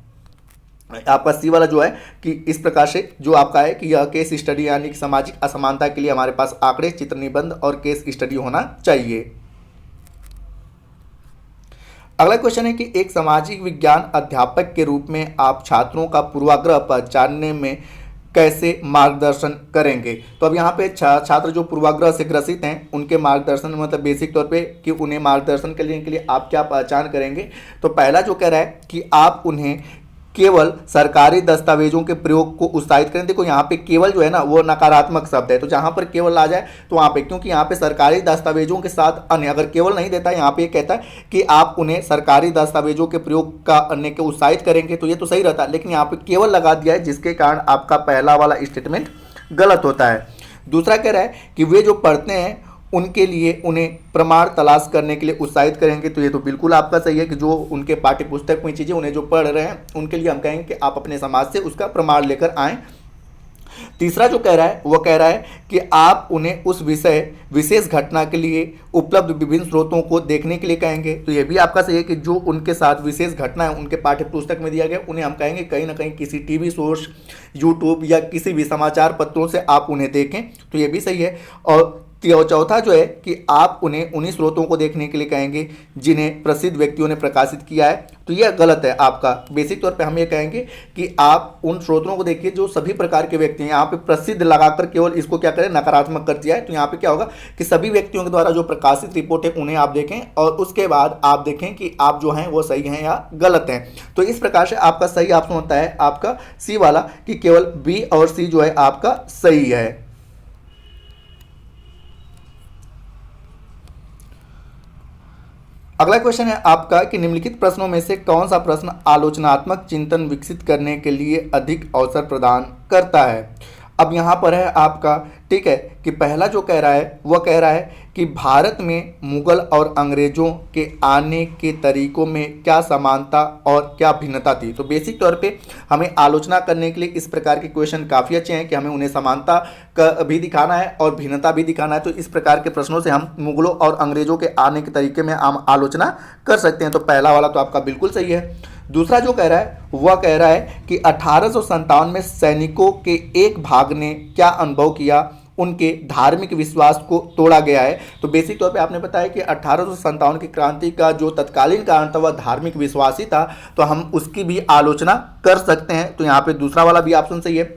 आपका सी वाला जो है कि इस प्रकार से जो आपका है कि यह केस स्टडी यानी कि सामाजिक असमानता के लिए हमारे पास आंकड़े, चित्र निबंध और केस स्टडी होना चाहिए। अगला क्वेश्चन है कि एक सामाजिक विज्ञान अध्यापक के रूप में आप छात्रों का पूर्वाग्रह पहचानने में कैसे मार्गदर्शन करेंगे। तो अब यहाँ पे छात्र जो पूर्वाग्रह से ग्रसित हैं उनके मार्गदर्शन मतलब बेसिक तौर पे कि उन्हें मार्गदर्शन करने के लिए आप क्या पहचान करेंगे। तो पहला जो कह रहा है कि आप उन्हें केवल सरकारी दस्तावेजों के प्रयोग को उत्साहित करें। देखो यहाँ पे केवल जो है ना वो नकारात्मक शब्द है, तो जहाँ पर केवल आ जाए तो वहाँ पे, क्योंकि यहाँ पे सरकारी दस्तावेजों के साथ अन्य, अगर केवल नहीं देता यहाँ पे कहता है कि आप उन्हें सरकारी दस्तावेजों के प्रयोग का अन्य के उत्साहित करेंगे, तो ये तो सही रहता है, लेकिन यहाँ पे केवल लगा दिया है जिसके कारण आपका पहला वाला स्टेटमेंट गलत होता है। दूसरा कह रहा है कि वे जो पढ़ते हैं उनके लिए उन्हें प्रमाण तलाश करने के लिए उत्साहित करेंगे, तो ये तो बिल्कुल आपका सही है कि जो उनके पाठ्य पुस्तक में चीज़ें उन्हें जो पढ़ रहे हैं उनके लिए हम कहेंगे कि आप अपने समाज से उसका प्रमाण लेकर आएँ। तीसरा जो कह रहा है वो कह रहा है कि आप उन्हें उस विशेष घटना के लिए उपलब्ध विभिन्न स्रोतों को देखने के लिए कहेंगे, तो ये भी आपका सही है कि जो उनके साथ विशेष घटना है उनके पाठ्य पुस्तक में दिया गया उन्हें हम कहेंगे कहीं ना कहीं किसी टीवी सोर्स, यूट्यूब या किसी भी समाचार पत्रों से आप उन्हें देखें, तो ये भी सही है। और चौथा जो है कि आप उन्हें उन्हीं स्रोतों को देखने के लिए कहेंगे जिन्हें प्रसिद्ध व्यक्तियों ने प्रकाशित किया है, तो यह गलत है आपका। बेसिक तौर पे हम ये कहेंगे कि आप उन स्रोतों को देखिए जो सभी प्रकार के व्यक्ति हैं। यहाँ पे प्रसिद्ध लगाकर केवल इसको क्या करें, नकारात्मक कर दिया है, तो यहाँ पे क्या होगा कि सभी व्यक्तियों के द्वारा जो प्रकाशित रिपोर्ट है उन्हें आप देखें और उसके बाद आप देखें कि आप जो हैं वो सही हैं या गलत हैं। तो इस प्रकार से आपका सही ऑप्शन होता है आपका सी वाला कि केवल बी और सी जो है आपका सही है। अगला क्वेश्चन है आपका कि निम्नलिखित प्रश्नों में से कौन सा प्रश्न आलोचनात्मक चिंतन विकसित करने के लिए अधिक अवसर प्रदान करता है। अब यहाँ पर है आपका, ठीक है, कि पहला जो कह रहा है वह कह रहा है कि भारत में मुगल और अंग्रेजों के आने के तरीकों में क्या समानता और क्या भिन्नता थी। तो बेसिक तौर पे हमें आलोचना करने के लिए इस प्रकार के क्वेश्चन काफ़ी अच्छे हैं कि हमें उन्हें समानता का भी दिखाना है और भिन्नता भी दिखाना है। तो इस प्रकार के प्रश्नों से हम मुगलों और अंग्रेजों के आने के तरीके में हम आलोचना कर सकते हैं, तो पहला वाला तो आपका बिल्कुल सही है। दूसरा जो कह रहा है वह कह रहा है कि 1857 में सैनिकों के एक भाग ने क्या अनुभव किया, उनके धार्मिक विश्वास को तोड़ा गया है। तो बेसिक तौर पे आपने बताया कि 1857 की क्रांति का जो तत्कालीन कारण था वह धार्मिक विश्वास ही था, तो हम उसकी भी आलोचना कर सकते हैं, तो यहाँ पे दूसरा वाला भी ऑप्शन सही है।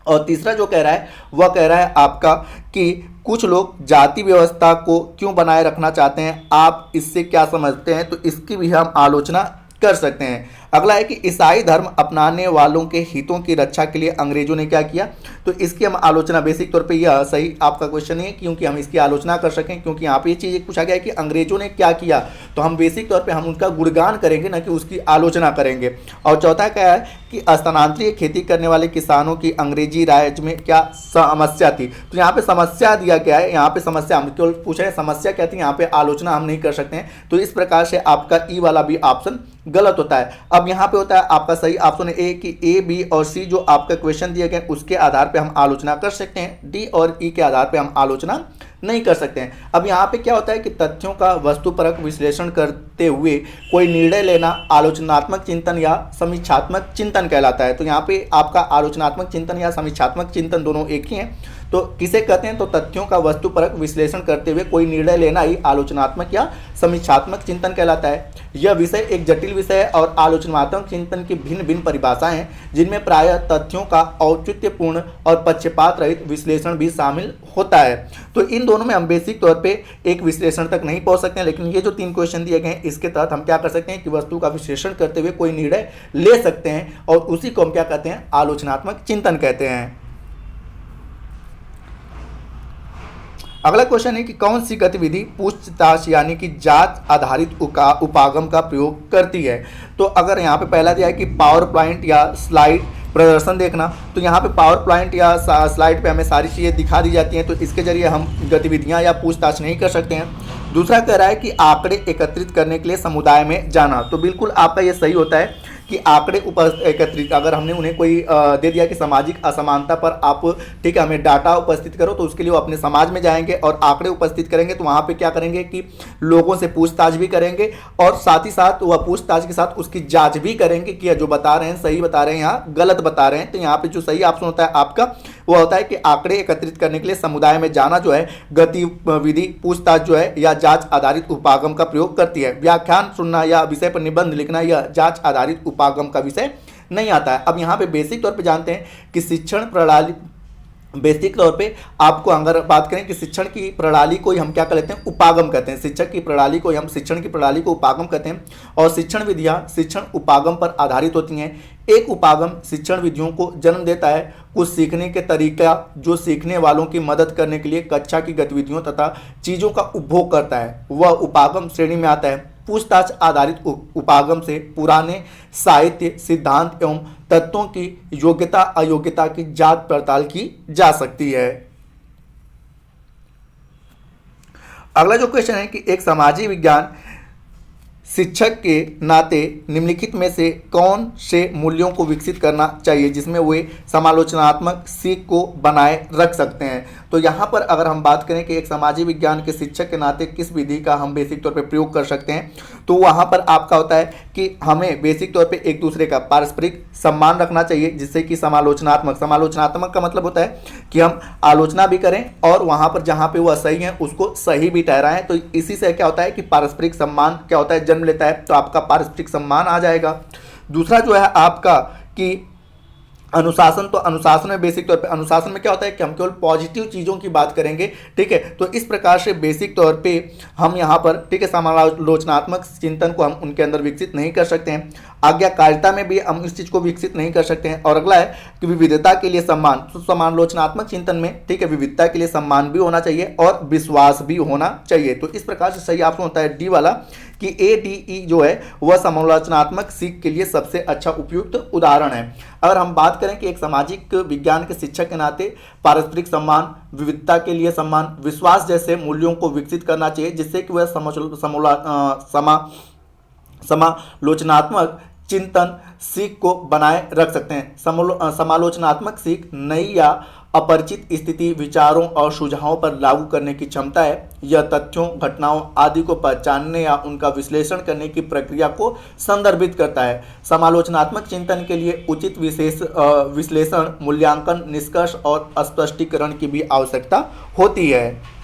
और तीसरा जो कह रहा है वह कह रहा है आपका कि कुछ लोग जाति व्यवस्था को क्यों बनाए रखना चाहते हैं, आप इससे क्या समझते हैं, तो इसकी भी हम आलोचना कर सकते हैं। अगला है कि ईसाई धर्म अपनाने वालों के हितों की रक्षा के लिए अंग्रेजों ने क्या किया, तो इसकी हम आलोचना, बेसिक तौर पे यह सही आपका क्वेश्चन है क्योंकि हम इसकी आलोचना कर सकें, क्योंकि यहाँ पे ये चीज़ पूछा गया है कि अंग्रेजों ने क्या किया, तो हम बेसिक तौर पे हम उनका गुणगान करेंगे ना कि उसकी आलोचना करेंगे। और चौथा क्या है कि स्थानांतरित खेती करने वाले किसानों की अंग्रेजी राज में क्या समस्या थी, तो यहाँ पे समस्या दिया गया है, यहाँ पे समस्या हम केवल पूछा है समस्या क्या थी, यहाँ पे आलोचना हम नहीं कर सकते हैं, तो इस प्रकार से आपका ई वाला भी ऑप्शन गलत होता है। अब यहाँ पे होता है आपका सही ऑप्शन ए कि ए, बी और सी जो आपका क्वेश्चन दिए गए उसके आधार पे हम आलोचना कर सकते हैं, डी और ई के आधार पे हम आलोचना नहीं कर सकते हैं। अब यहाँ पे क्या होता है कि तथ्यों का वस्तुपरक विश्लेषण करते हुए कोई निर्णय लेना आलोचनात्मक चिंतन या समीक्षात्मक चिंतन कहलाता है। तो यहाँ पे आपका आलोचनात्मक चिंतन या समीक्षात्मक चिंतन दोनों एक ही हैं, तो किसे कहते हैं, तो तथ्यों का वस्तुपरक विश्लेषण करते हुए कोई निर्णय लेना ही आलोचनात्मक या समीक्षात्मक चिंतन कहलाता है। यह विषय एक जटिल विषय है और आलोचनात्मक चिंतन की भिन्न भिन्न परिभाषाएं हैं जिनमें प्रायः तथ्यों का औचित्यपूर्ण और पक्षपात रहित विश्लेषण भी शामिल होता है। तो इन दोनों में हम बेसिक तौर पे एक विश्लेषण तक नहीं पहुंच सकते हैं, लेकिन ये जो 3 क्वेश्चन दिए गए हैं इसके तहत हम क्या कर सकते हैं कि वस्तु का विश्लेषण करते हुए कोई निर्णय ले सकते हैं और उसी को हम क्या कहते हैं, आलोचनात्मक चिंतन कहते हैं। अगला क्वेश्चन है कि कौन सी गतिविधि पूछताछ यानी कि जांच आधारित उपागम का प्रयोग करती है। तो अगर यहाँ पे पहला दिया है कि पावर पॉइंट या स्लाइड प्रदर्शन देखना, तो यहाँ पे पावर पॉइंट या स्लाइड पे हमें सारी चीज़ें दिखा दी जाती हैं, तो इसके जरिए हम गतिविधियाँ या पूछताछ नहीं कर सकते हैं। दूसरा कह रहा है कि आंकड़े एकत्रित करने के लिए समुदाय में जाना, तो बिल्कुल आपका ये सही होता है कि आंकड़े एकत्रित, अगर हमने उन्हें कोई दे दिया कि सामाजिक असमानता पर आप, ठीक है, हमें डाटा उपस्थित करो, तो उसके लिए वो अपने समाज में जाएंगे और आंकड़े उपस्थित करेंगे। तो वहाँ पे क्या करेंगे कि लोगों से पूछताछ भी करेंगे और साथ ही साथ वह पूछताछ के साथ उसकी जांच भी करेंगे कि जो बता रहे हैं सही बता रहे हैं, यहाँ गलत बता रहे हैं। तो यहाँ पे जो सही ऑप्शन होता है आपका वो होता है कि आंकड़े एकत्रित करने के लिए समुदाय में जाना जो है गतिविधि पूछताछ जो है या जांच आधारित उपागम का प्रयोग करती है। व्याख्यान सुनना या विषय पर निबंध लिखना या जांच आधारित उपागम का विषय नहीं आता है। अब यहाँ पे बेसिक तौर पे जानते हैं कि शिक्षण प्रणाली, बेसिक तौर पे आपको अगर बात करें कि शिक्षण की प्रणाली को ही हम क्या कहते हैं, उपागम कहते हैं। शिक्षक की प्रणाली को हम शिक्षण की प्रणाली को उपागम कहते हैं और शिक्षण विधियां शिक्षण उपागम पर आधारित होती हैं। एक उपागम शिक्षण विधियों को जन्म देता है, कुछ सीखने के तरीका जो सीखने वालों की मदद करने के लिए कक्षा की गतिविधियों तथा चीज़ों का उपभोग करता है, वह उपागम श्रेणी में आता है। पूछताछ आधारित उपागम से पुराने साहित्य, सिद्धांत एवं तत्वों की योग्यता अयोग्यता की जांच पड़ताल की जा सकती है। अगला जो क्वेश्चन है कि एक सामाजिक विज्ञान शिक्षक के नाते निम्नलिखित में से कौन से मूल्यों को विकसित करना चाहिए जिसमें वे समालोचनात्मक सीख को बनाए रख सकते हैं। तो यहाँ पर अगर हम बात करें कि एक सामाजिक विज्ञान के शिक्षक के नाते किस विधि का हम बेसिक तौर पे प्रयोग कर सकते हैं, तो वहाँ पर आपका होता है कि हमें बेसिक तौर पे एक दूसरे का पारस्परिक सम्मान रखना चाहिए, जिससे कि समालोचनात्मक का मतलब होता है कि हम आलोचना भी करें और वहाँ पर जहाँ पे वह सही है उसको सही भी ठहराएं। तो इसी से क्या होता है कि पारस्परिक सम्मान क्या होता है, जन्म लेता है। तो आपका पारस्परिक सम्मान आ जाएगा। दूसरा जो है आपका कि अनुशासन, तो अनुशासन में बेसिक तौर पे अनुशासन में क्या होता है कि हम केवल पॉजिटिव चीज़ों की बात करेंगे, ठीक है। तो इस प्रकार से बेसिक तौर पे हम यहाँ पर, ठीक है, समालोचनात्मक चिंतन को हम उनके अंदर विकसित नहीं कर सकते हैं। आज्ञाकारिता में भी हम इस चीज़ को विकसित नहीं कर सकते हैं। और अगला है कि विविधता के लिए सम्मान। तो समालोचनात्मक चिंतन में, ठीक है, विविधता के लिए सम्मान भी होना चाहिए और विश्वास भी होना चाहिए। तो इस प्रकार से सही ऑप्शन होता है डी वाला कि ADE जो है वह समालोचनात्मक सीख के लिए सबसे अच्छा उपयुक्त उदाहरण है। अगर हम बात करें कि एक सामाजिक विज्ञान के शिक्षक के नाते पारस्परिक सम्मान, विविधता के लिए सम्मान, विश्वास जैसे मूल्यों को विकसित करना चाहिए जिससे कि वह समालोचनात्मक चिंतन सीख को बनाए रख सकते हैं। समालोचनात्मक सीख नई या अपरिचित स्थिति, विचारों और सुझावों पर लागू करने की क्षमता है। यह तथ्यों, घटनाओं आदि को पहचानने या उनका विश्लेषण करने की प्रक्रिया को संदर्भित करता है। समालोचनात्मक चिंतन के लिए उचित विश्लेषण, मूल्यांकन, निष्कर्ष और स्पष्टीकरण की भी आवश्यकता होती है।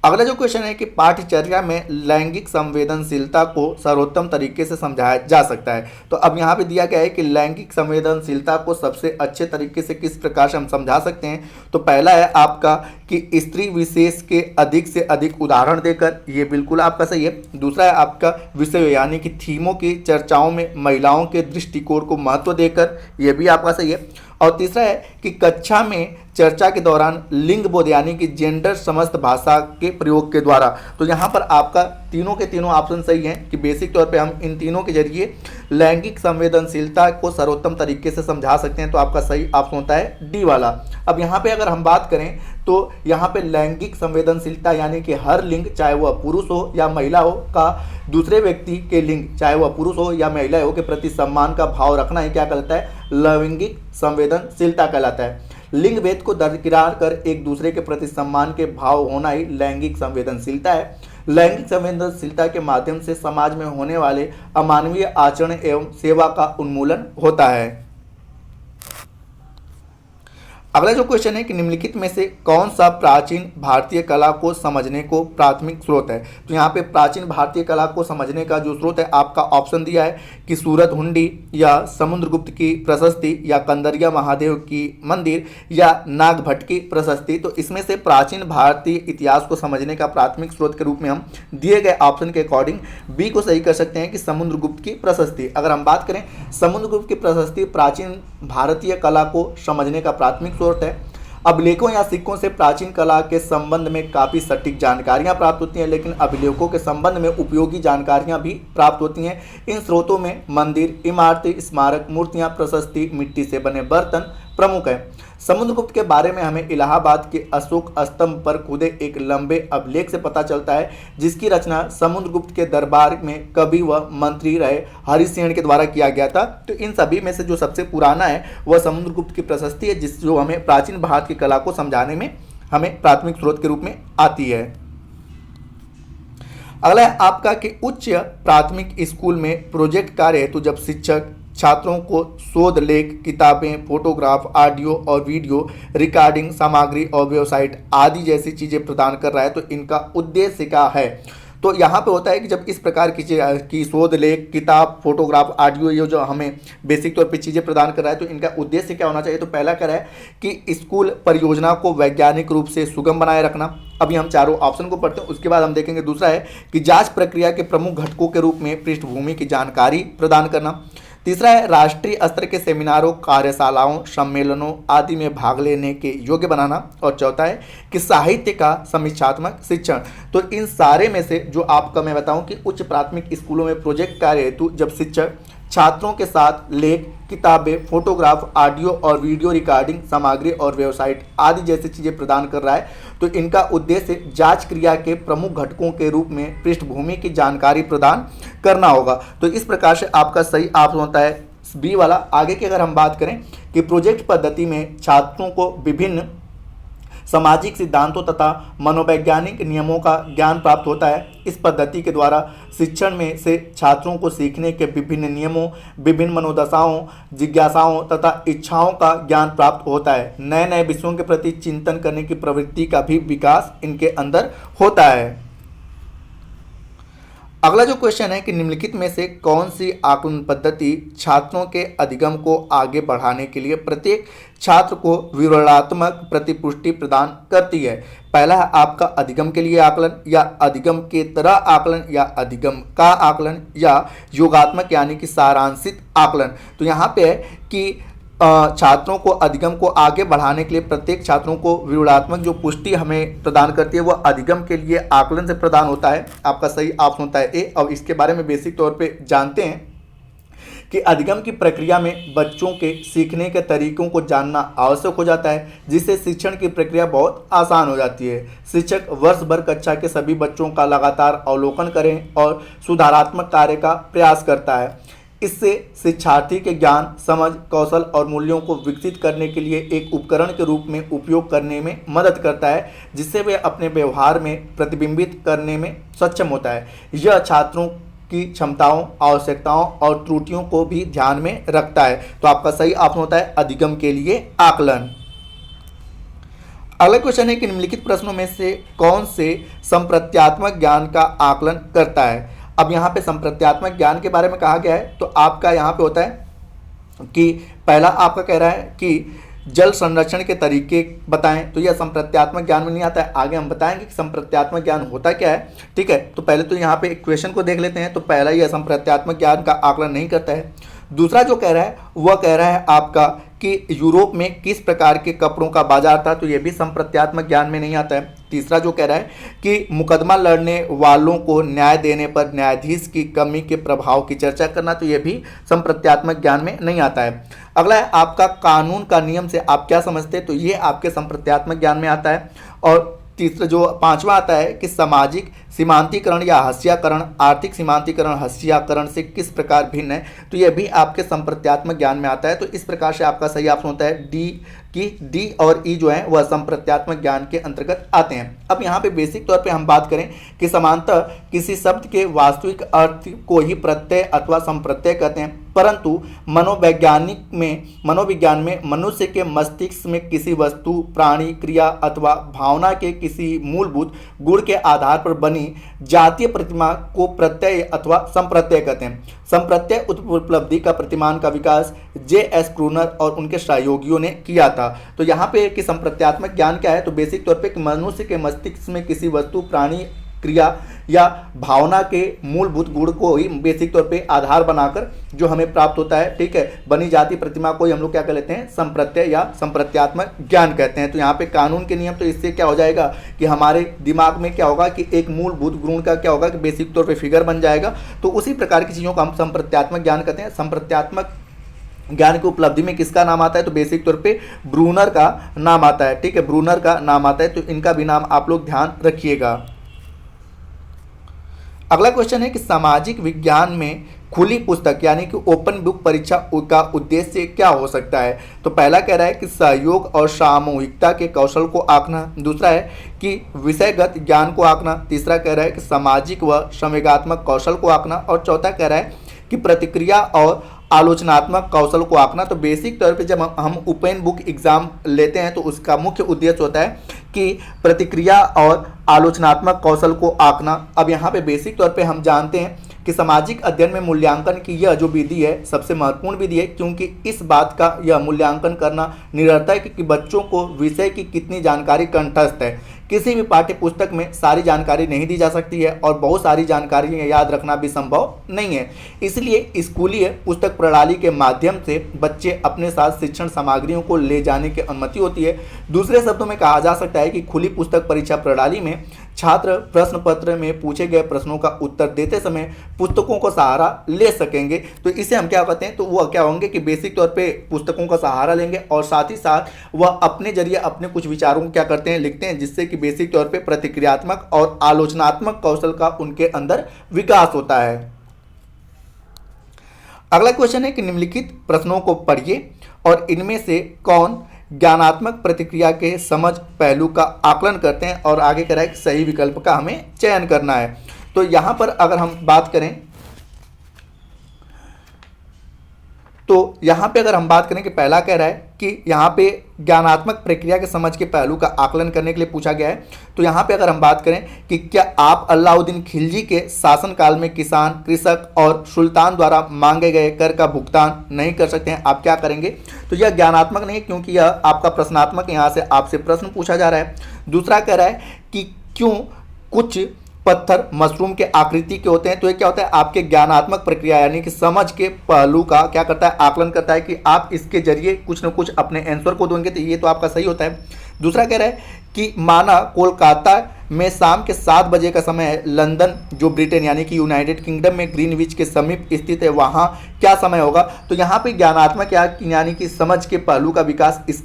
अगला जो क्वेश्चन है कि पाठ्यचर्या में लैंगिक संवेदनशीलता को सर्वोत्तम तरीके से समझाया जा सकता है। तो अब यहाँ पे दिया गया है कि लैंगिक संवेदनशीलता को सबसे अच्छे तरीके से किस प्रकार से हम समझा सकते हैं। तो पहला है आपका कि स्त्री विशेष के अधिक से अधिक उदाहरण देकर, ये बिल्कुल आपका सही है। दूसरा है आपका विषय यानी कि थीमों की चर्चाओं में महिलाओं के दृष्टिकोण को महत्व देकर, ये भी आपका सही है। और तीसरा है कि कक्षा में चर्चा के दौरान लिंग बोध यानी कि जेंडर समस्त भाषा के प्रयोग के द्वारा। तो यहाँ पर आपका तीनों के तीनों ऑप्शन सही हैं कि बेसिक तौर पे हम इन तीनों के जरिए लैंगिक संवेदनशीलता को सर्वोत्तम तरीके से समझा सकते हैं। तो आपका सही ऑप्शन होता है डी वाला। अब यहाँ पे अगर हम बात करें तो यहाँ पे लैंगिक संवेदनशीलता यानी कि हर लिंग, चाहे वह पुरुष हो या महिला हो, का दूसरे व्यक्ति के लिंग, चाहे वह पुरुष हो या महिला हो, के प्रति सम्मान का भाव रखना ही क्या कहलाता है, लैंगिक संवेदनशीलता कहलाता है। लिंग भेद को दरकिरार कर एक दूसरे के प्रति सम्मान के भाव होना ही लैंगिक संवेदनशीलता है। लैंगिक संवेदनशीलता के माध्यम से समाज में होने वाले अमानवीय आचरण एवं सेवा का उन्मूलन होता है। अगला जो क्वेश्चन है कि निम्नलिखित में से कौन सा प्राचीन भारतीय कला को समझने को प्राथमिक स्रोत है। तो यहाँ पे प्राचीन भारतीय कला को समझने का जो स्रोत है आपका ऑप्शन दिया है कि सूरत हुंडी या समुद्रगुप्त की प्रशस्ति या कंदरिया महादेव की मंदिर या नागभट्ट की प्रशस्ति। तो इसमें से प्राचीन भारतीय इतिहास को समझने का प्राथमिक स्रोत के रूप में हम दिए गए ऑप्शन के अकॉर्डिंग बी को सही कर सकते हैं कि समुद्रगुप्त की प्रशस्ति। अगर हम बात करें समुद्रगुप्त की प्रशस्ति प्राचीन भारतीय कला को समझने का प्राथमिक स्रोत है। अभिलेखों या सिक्कों से प्राचीन कला के संबंध में काफ़ी सटीक जानकारियां प्राप्त होती हैं, लेकिन अभिलेखों के संबंध में उपयोगी जानकारियां भी प्राप्त होती हैं। इन स्रोतों में मंदिर, इमारतें, स्मारक, मूर्तियां, प्रशस्ति, मिट्टी से बने बर्तन, प्रमुख है। समुद्रगुप्त के बारे में हमें इलाहाबाद के अशोक स्तंभ पर खुदे एक लंबे अभिलेख से पता चलता है, जिसकी रचना समुद्रगुप्त के दरबार में कवि व मंत्री रहे हरिसेन के द्वारा किया गया था। तो इन सभी में से जो सबसे पुराना है वह समुद्रगुप्त की प्रशस्ति है, जो हमें प्राचीन भारत की कला को समझाने में हमें प्राथमिक स्रोत के रूप में आती है। अगला है आपका कि उच्च प्राथमिक स्कूल में प्रोजेक्ट कार्य हेतु जब शिक्षक छात्रों को शोध लेख, किताबें, फोटोग्राफ, ऑडियो और वीडियो रिकॉर्डिंग सामग्री और वेबसाइट आदि जैसी चीज़ें प्रदान कर रहा है तो इनका उद्देश्य क्या है। तो यहाँ पे होता है कि जब इस प्रकार की शोध लेख, किताब, फोटोग्राफ, ऑडियो ये जो हमें बेसिक तौर पे चीज़ें प्रदान कर रहा है तो इनका उद्देश्य क्या होना चाहिए। तो पहला क्या है कि स्कूल परियोजना को वैज्ञानिक रूप से सुगम बनाए रखना। अभी हम चारों ऑप्शन को पढ़ते हैं, उसके बाद हम देखेंगे। दूसरा है कि जांच प्रक्रिया के प्रमुख घटकों के रूप में पृष्ठभूमि की जानकारी प्रदान करना। तीसरा है राष्ट्रीय स्तर के सेमिनारों, कार्यशालाओं, सम्मेलनों आदि में भाग लेने के योग्य बनाना। और चौथा है कि साहित्य का समीक्षात्मक शिक्षण। तो इन सारे में से जो आपका मैं बताऊं कि उच्च प्राथमिक स्कूलों में प्रोजेक्ट कार्य हेतु जब शिक्षक छात्रों के साथ लेख, किताबें, फोटोग्राफ, ऑडियो और वीडियो रिकॉर्डिंग सामग्री और वेबसाइट आदि जैसी चीज़ें प्रदान कर रहा है तो इनका उद्देश्य जांच क्रिया के प्रमुख घटकों के रूप में पृष्ठभूमि की जानकारी प्रदान करना होगा। तो इस प्रकार से आपका सही ऑप्शन होता है बी वाला। आगे की अगर हम बात करें कि प्रोजेक्ट पद्धति में छात्रों को विभिन्न सामाजिक सिद्धांतों तथा मनोवैज्ञानिक नियमों का ज्ञान प्राप्त होता है। इस पद्धति के द्वारा शिक्षण में से छात्रों को सीखने के विभिन्न नियमों, विभिन्न मनोदशाओं, जिज्ञासाओं तथा इच्छाओं का ज्ञान प्राप्त होता है। नए नए विषयों के प्रति चिंतन करने की प्रवृत्ति का भी विकास इनके अंदर होता है। अगला जो क्वेश्चन है कि निम्नलिखित में से कौन सी आकलन पद्धति छात्रों के अधिगम को आगे बढ़ाने के लिए प्रत्येक छात्र को विवरणात्मक प्रतिपुष्टि प्रदान करती है। पहला है आपका अधिगम के लिए आकलन या अधिगम के तरह आकलन या अधिगम का आकलन या योगात्मक यानी कि सारांशित आकलन। तो यहाँ पे है कि छात्रों को अधिगम को आगे बढ़ाने के लिए प्रत्येक छात्रों को विवरणात्मक जो पुष्टि हमें प्रदान करती है वह अधिगम के लिए आकलन से प्रदान होता है। आपका सही ऑप्शन होता है ए। अब इसके बारे में बेसिक तौर पे जानते हैं कि अधिगम की प्रक्रिया में बच्चों के सीखने के तरीकों को जानना आवश्यक हो जाता है, जिससे शिक्षण की प्रक्रिया बहुत आसान हो जाती है। शिक्षक वर्ष भर कक्षा के सभी बच्चों का लगातार अवलोकन करें और सुधारात्मक कार्य का प्रयास करता है। इससे शिक्षार्थी के ज्ञान, समझ, कौशल और मूल्यों को विकसित करने के लिए एक उपकरण के रूप में उपयोग करने में मदद करता है, जिससे वे अपने व्यवहार में प्रतिबिंबित करने में सक्षम होता है। यह छात्रों की क्षमताओं, आवश्यकताओं और त्रुटियों को भी ध्यान में रखता है। तो आपका सही ऑप्शन होता है अधिगम के लिए आकलन। अगला क्वेश्चन है कि निम्नलिखित प्रश्नों में से कौन से संप्रत्यात्मक ज्ञान का आकलन करता है। अब यहाँ पे संप्रत्यात्मक ज्ञान के बारे में कहा गया है तो आपका यहाँ पे होता है कि पहला आपका कह रहा है कि जल संरक्षण के तरीके बताएं। तो यह संप्रत्यात्मक ज्ञान में नहीं आता है। आगे हम बताएंगे कि संप्रत्यात्मक ज्ञान होता क्या है। ठीक है, तो पहले तो यहाँ पे क्वेश्चन को देख लेते हैं। तो पहला यह संप्रत्यात्मक ज्ञान का आकलन नहीं करता है। दूसरा जो कह रहा है वह कह रहा है आपका कि यूरोप में किस प्रकार के कपड़ों का बाजार था, तो यह भी संप्रत्यात्मक ज्ञान में नहीं आता है। तीसरा जो कह रहा है कि मुकदमा लड़ने वालों को न्याय देने पर न्यायाधीश की कमी के प्रभाव की चर्चा करना, तो यह भी संप्रत्यात्मक ज्ञान में नहीं आता है। अगला है आपका कानून का नियम से आप क्या समझते हैं, तो ये आपके संप्रत्यात्मक ज्ञान में आता है। और तीसरा जो पांचवा आता है कि सामाजिक सीमांतीकरण या हस्याकरण आर्थिक सीमांतीकरण हस्याकरण से किस प्रकार भिन्न है, तो यह भी आपके संप्रत्यात्मक ज्ञान में आता है। तो इस प्रकार से आपका सही ऑप्शन होता है डी कि डी और ई जो है वह संप्रत्यात्मक ज्ञान के अंतर्गत आते हैं। अब यहाँ पे बेसिक तौर पे हम बात करें कि समानतः किसी शब्द के वास्तविक अर्थ को ही प्रत्यय अथवा संप्रत्यय कहते हैं, परंतु मनोविज्ञान में मनुष्य के मस्तिष्क में किसी वस्तु, प्राणी, क्रिया अथवा भावना के किसी मूलभूत गुण के आधार पर बनी जातीय प्रतिमा को प्रत्यय अथवा संप्रत्यय कहते हैं। संप्रत्यय उपलब्धि का प्रतिमान का विकास J.S. क्रूनर और उनके सहयोगियों ने किया था। तो यहाँ पे कि संप्रत्यात्मक ज्ञान क्या है, तो बेसिक तौर पे कि मनुष्य के मस्तिष्क में किसी वस्तु, प्राणी, क्रिया या भावना के मूलभूत गुण को ही बेसिक तौर पे आधार बनाकर जो हमें प्राप्त होता है, ठीक है, बनी जाती प्रतिमा को ही हम लोग क्या कह लेते हैं, संप्रत्यय या संप्रत्यात्मक ज्ञान कहते हैं। तो यहाँ पे कानून के नियम, तो इससे क्या हो जाएगा कि हमारे दिमाग में क्या होगा कि एक मूलभूत गुण का क्या होगा कि बेसिक तौर पर फिगर बन जाएगा। तो उसी प्रकार की चीज़ों को हम संप्रत्यात्मक ज्ञान कहते हैं। संप्रत्यात्मक ज्ञान की उपलब्धि में किसका नाम आता है, तो बेसिक तौर पे ब्रूनर का नाम आता है। ठीक है, ब्रूनर का नाम आता है, तो इनका भी नाम आप लोग ध्यान रखिएगा। अगला क्वेश्चन है कि सामाजिक विज्ञान में खुली पुस्तक यानी कि ओपन बुक परीक्षा का उद्देश्य क्या हो सकता है। तो पहला कह रहा है कि सहयोग और सामूहिकता के कौशल को आंकना, दूसरा है कि विषयगत ज्ञान को आंकना, तीसरा कह रहा है कि सामाजिक व संवेगात्मक कौशल को आंकना, और चौथा कह रहा है कि प्रतिक्रिया और आलोचनात्मक कौशल को आंकना। तो बेसिक तौर पे जब हम ओपन बुक एग्जाम लेते हैं तो उसका मुख्य उद्देश्य होता है कि प्रतिक्रिया और आलोचनात्मक कौशल को आंकना। अब यहाँ पे बेसिक तौर पे हम जानते हैं कि सामाजिक अध्ययन में मूल्यांकन की यह जो विधि है सबसे महत्वपूर्ण विधि है, क्योंकि इस बात का यह मूल्यांकन करना निरर्थक है कि बच्चों को विषय की कितनी जानकारी कंठस्थ है। किसी भी पाठ्य पुस्तक में सारी जानकारी नहीं दी जा सकती है और बहुत सारी जानकारी याद रखना भी संभव नहीं है। इसलिए स्कूलीय पुस्तक प्रणाली के माध्यम से बच्चे अपने साथ शिक्षण सामग्रियों को ले जाने की अनुमति होती है। दूसरे शब्दों में कहा जा सकता है कि खुली पुस्तक परीक्षा प्रणाली में छात्र प्रश्न पत्र में पूछे गए प्रश्नों का उत्तर देते समय पुस्तकों का सहारा ले सकेंगे। तो इसे हम क्या कहते हैं, तो वह क्या होंगे कि बेसिक तौर पे पुस्तकों का सहारा लेंगे और साथ ही साथ वह अपने जरिए अपने कुछ विचारों को क्या करते हैं, लिखते हैं, जिससे कि बेसिक तौर पे प्रतिक्रियात्मक और आलोचनात्मक कौशल का उनके अंदर विकास होता है। अगला क्वेश्चन है कि निम्नलिखित प्रश्नों को पढ़िए और इनमें से कौन ज्ञानात्मक प्रतिक्रिया के समझ पहलू का आकलन करते हैं, और आगे कह रहा है कि सही विकल्प का हमें चयन करना है। तो यहाँ पर अगर हम बात करें कि पहला कह रहा है कि यहाँ पे ज्ञानात्मक प्रक्रिया के समझ के पहलू का आकलन करने के लिए पूछा गया है। तो यहाँ पे अगर हम बात करें कि क्या आप अलाउद्दीन खिलजी के शासनकाल में किसान, कृषक और सुल्तान द्वारा मांगे गए कर का भुगतान नहीं कर सकते हैं, आप क्या करेंगे। तो यह ज्ञानात्मक नहीं है, क्योंकि यह आपका प्रश्नात्मक, यहाँ से आपसे प्रश्न पूछा जा रहा है। दूसरा कह रहा है कि क्यों कुछ पत्थर मशरूम के आकृति के होते हैं। तो ये क्या होता है, आपके ज्ञानात्मक प्रक्रिया यानी कि समझ के पहलू का क्या करता है, आकलन करता है कि आप इसके जरिए कुछ न कुछ अपने आंसर को देंगे। तो ये तो आपका सही होता है। दूसरा कह रहा है कि माना कोलकाता में शाम के 7 बजे का समय है, लंदन जो ब्रिटेन यानी कि यूनाइटेड किंगडम में ग्रीनविच के समीप स्थित है, वहाँ क्या समय होगा। तो यहाँ पे ज्ञानात्मक यानी कि समझ के पहलू का विकास इस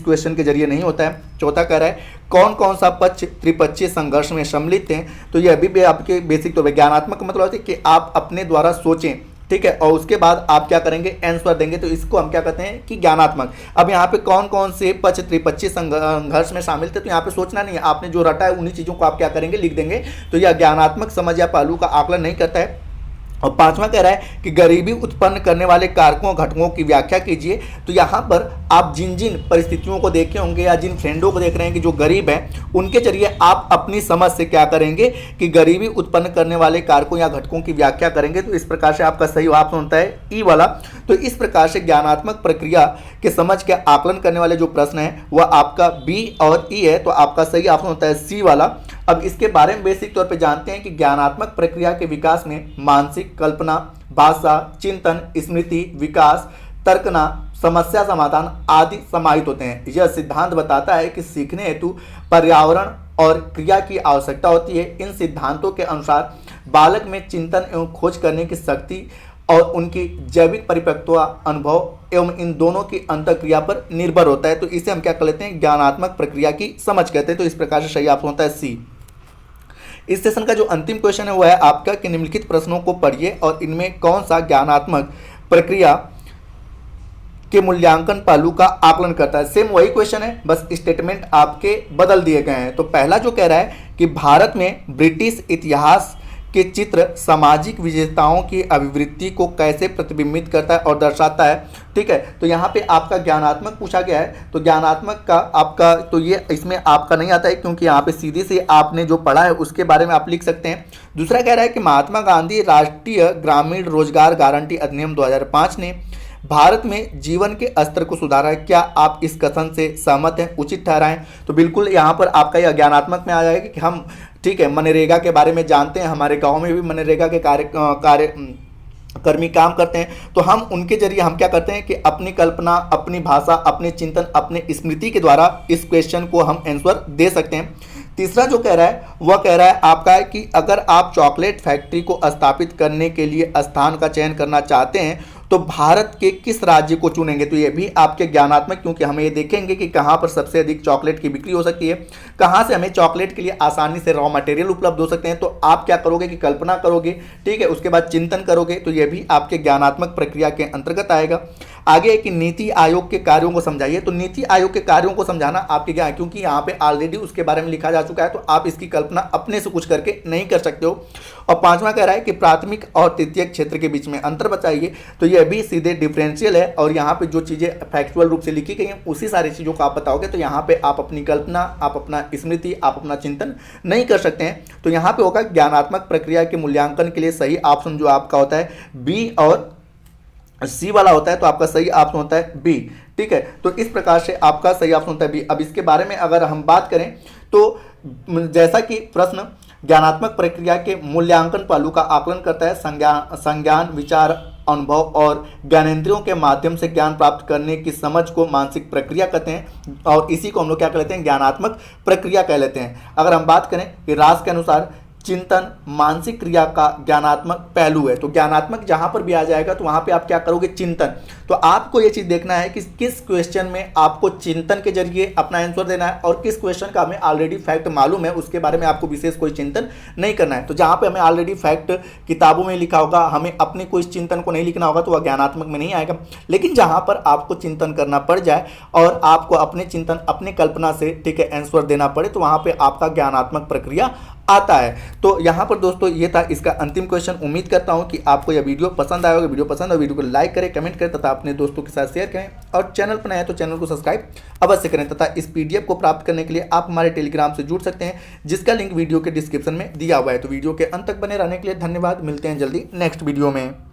क्वेश्चन के जरिए नहीं होता है। चौथा कह रहा है कौन कौन सा पक्ष त्रिपक्षीय संघर्ष में सम्मिलित हैं। तो यह भी आपके बेसिक तो ज्ञानात्मक मतलब होता है कि आप अपने द्वारा सोचें, ठीक है, और उसके बाद आप क्या करेंगे, आंसर देंगे। तो इसको हम क्या कहते हैं कि ज्ञानात्मक। अब यहाँ पे कौन कौन से पक्ष त्रिपक्षीय संघर्ष में शामिल थे, तो यहाँ पे सोचना नहीं है, आपने जो रटा है उन्हीं चीज़ों को आप क्या करेंगे, लिख देंगे। तो यह ज्ञानात्मक समझ या पहलू का आकलन नहीं करता है। और पांचवा कह रहा है कि गरीबी उत्पन्न करने वाले कारकों घटकों की व्याख्या कीजिए। तो यहाँ पर आप जिन जिन परिस्थितियों को देखे होंगे या जिन फ्रेंडों को देख रहे हैं कि जो गरीब हैं, उनके जरिए आप अपनी समझ से क्या करेंगे कि गरीबी उत्पन्न करने वाले कारकों या घटकों की व्याख्या करेंगे। तो इस प्रकार से आपका सही ऑप्शन होता है ई वाला। तो इस प्रकार से ज्ञानात्मक प्रक्रिया के समझ के आकलन करने वाले जो प्रश्न है वह आपका बी और ई है। तो आपका सही ऑप्शन होता है सी वाला। अब इसके बारे में बेसिक तौर पे जानते हैं कि ज्ञानात्मक प्रक्रिया के विकास में मानसिक कल्पना, भाषा, चिंतन, स्मृति, विकास, तर्कना, समस्या समाधान आदि समाहित होते हैं। यह सिद्धांत बताता है कि सीखने हेतु पर्यावरण और क्रिया की आवश्यकता होती है। इन सिद्धांतों के अनुसार बालक में चिंतन एवं खोज करने की शक्ति और उनकी जैविक परिपक्वता, अनुभव एवं इन दोनों की अंतःक्रिया पर निर्भर होता है। तो इसे हम क्या कर लेते हैं, ज्ञानात्मक प्रक्रिया की समझ कहते हैं। तो इस प्रकार से सही ऑप्शन होता है सी। इस सेशन का जो अंतिम क्वेश्चन है वो है आपका कि निम्नलिखित प्रश्नों को पढ़िए और इनमें कौन सा ज्ञानात्मक प्रक्रिया के मूल्यांकन पहलू का आकलन करता है। सेम वही क्वेश्चन है, बस स्टेटमेंट आपके बदल दिए गए हैं। तो पहला जो कह रहा है कि भारत में ब्रिटिश इतिहास के चित्र सामाजिक विशेषताओं की अभिवृद्धि को कैसे प्रतिबिंबित करता है और दर्शाता है, ठीक है। तो यहाँ पे आपका ज्ञानात्मक पूछा गया है। तो ज्ञानात्मक का आपका तो ये इसमें आपका नहीं आता है, क्योंकि यहाँ पे सीधे से आपने जो पढ़ा है उसके बारे में आप लिख सकते हैं। दूसरा कह रहा है कि महात्मा गांधी राष्ट्रीय ग्रामीण रोजगार गारंटी अधिनियम 2005 ने भारत में जीवन के स्तर को सुधारा है। क्या आप इस कथन से सहमत हैं, उचित ठहराएं। तो बिल्कुल यहाँ पर आपका यह ज्ञानात्मक में आ जाएगा कि हम, ठीक है, मनरेगा के बारे में जानते हैं, हमारे गांव में भी मनरेगा के कर्मी काम करते हैं। तो हम उनके जरिए हम क्या करते हैं कि अपनी कल्पना, अपनी भाषा, अपने चिंतन, अपने स्मृति के द्वारा इस क्वेश्चन को हम आंसर दे सकते हैं। तीसरा जो कह रहा है वह कह रहा है आपका है कि अगर आप चॉकलेट फैक्ट्री को स्थापित करने के लिए स्थान का चयन करना चाहते हैं तो भारत के किस राज्य को चुनेंगे? तो ये भी आपके ज्ञानात्मक, क्योंकि हमें ये देखेंगे कि कहाँ पर सबसे अधिक चॉकलेट की बिक्री हो सकती है, कहाँ से हमें चॉकलेट के लिए आसानी से रॉ मटेरियल उपलब्ध हो सकते हैं। तो आप क्या करोगे कि कल्पना करोगे, ठीक है, उसके बाद चिंतन करोगे, तो ये भी आपके ज्ञानात्मक प्रक्रिया के अंतर्गत आएगा। आगे है कि नीति आयोग के कार्यों को समझाइए। तो नीति आयोग के कार्यों को समझाना आपके क्या है, क्योंकि यहाँ पे ऑलरेडी उसके बारे में लिखा जा चुका है, तो आप इसकी कल्पना अपने से कुछ करके नहीं कर सकते हो। और पांचवा कह रहा है कि प्राथमिक और तृतीयक क्षेत्र के बीच में अंतर बताइए। तो यह भी सीधे डिफरेंशियल है, और यहाँ पे जो चीज़ें फैक्चुअल रूप से लिखी गई हैं उसी सारी चीज़ों को आप बताओगे। तो यहाँ पे आप अपनी कल्पना, आप अपना स्मृति, आप अपना चिंतन नहीं कर सकते हैं। तो यहाँ पे होगा ज्ञानात्मक प्रक्रिया के मूल्यांकन के लिए सही ऑप्शन जो आपका होता है बी और सी वाला होता है। तो आपका सही ऑप्शन होता है बी, ठीक है। तो इस प्रकार से आपका सही ऑप्शन होता है बी। अब इसके बारे में अगर हम बात करें तो जैसा कि प्रश्न ज्ञानात्मक प्रक्रिया के मूल्यांकन पहलू का आकलन करता है, संज्ञान, विचार, अनुभव और ज्ञानेंद्रियों के माध्यम से ज्ञान प्राप्त करने की समझ को मानसिक प्रक्रिया कहते हैं, और इसी को हम लोग क्या कहते हैं, ज्ञानात्मक प्रक्रिया कह लेते हैं। अगर हम बात करें कि रास के अनुसार चिंतन मानसिक क्रिया का ज्ञानात्मक पहलू है। तो ज्ञानात्मक जहां पर भी आ जाएगा तो वहां पे आप क्या करोगे, चिंतन। तो आपको ये चीज देखना है कि किस क्वेश्चन में आपको चिंतन के जरिए अपना आंसर देना है, और किस क्वेश्चन का हमें ऑलरेडी फैक्ट मालूम है, उसके बारे में आपको विशेष कोई चिंतन नहीं करना है। तो जहां पे हमें ऑलरेडी फैक्ट किताबों में लिखा होगा, हमें अपने कोई चिंतन को नहीं लिखना होगा, तो वह ज्ञानात्मक में नहीं आएगा। लेकिन जहां पर आपको चिंतन करना पड़ जाए और आपको अपने चिंतन, अपने कल्पना से, ठीक है, आंसर देना पड़े, तो वहां पे आपका ज्ञानात्मक प्रक्रिया आता है। तो यहाँ पर दोस्तों ये था इसका अंतिम क्वेश्चन। उम्मीद करता हूँ कि आपको यह वीडियो पसंद आया होगा। वीडियो पसंद हो वीडियो को लाइक करें, कमेंट करें तथा अपने दोस्तों के साथ शेयर करें, और चैनल पर नए हैं तो चैनल को सब्सक्राइब अवश्य करें। तथा इस पीडीएफ को प्राप्त करने के लिए आप हमारे टेलीग्राम से जुड़ सकते हैं, जिसका लिंक वीडियो के डिस्क्रिप्शन में दिया हुआ है। तो वीडियो के अंत तक बने रहने के लिए धन्यवाद। मिलते हैं जल्दी नेक्स्ट वीडियो में।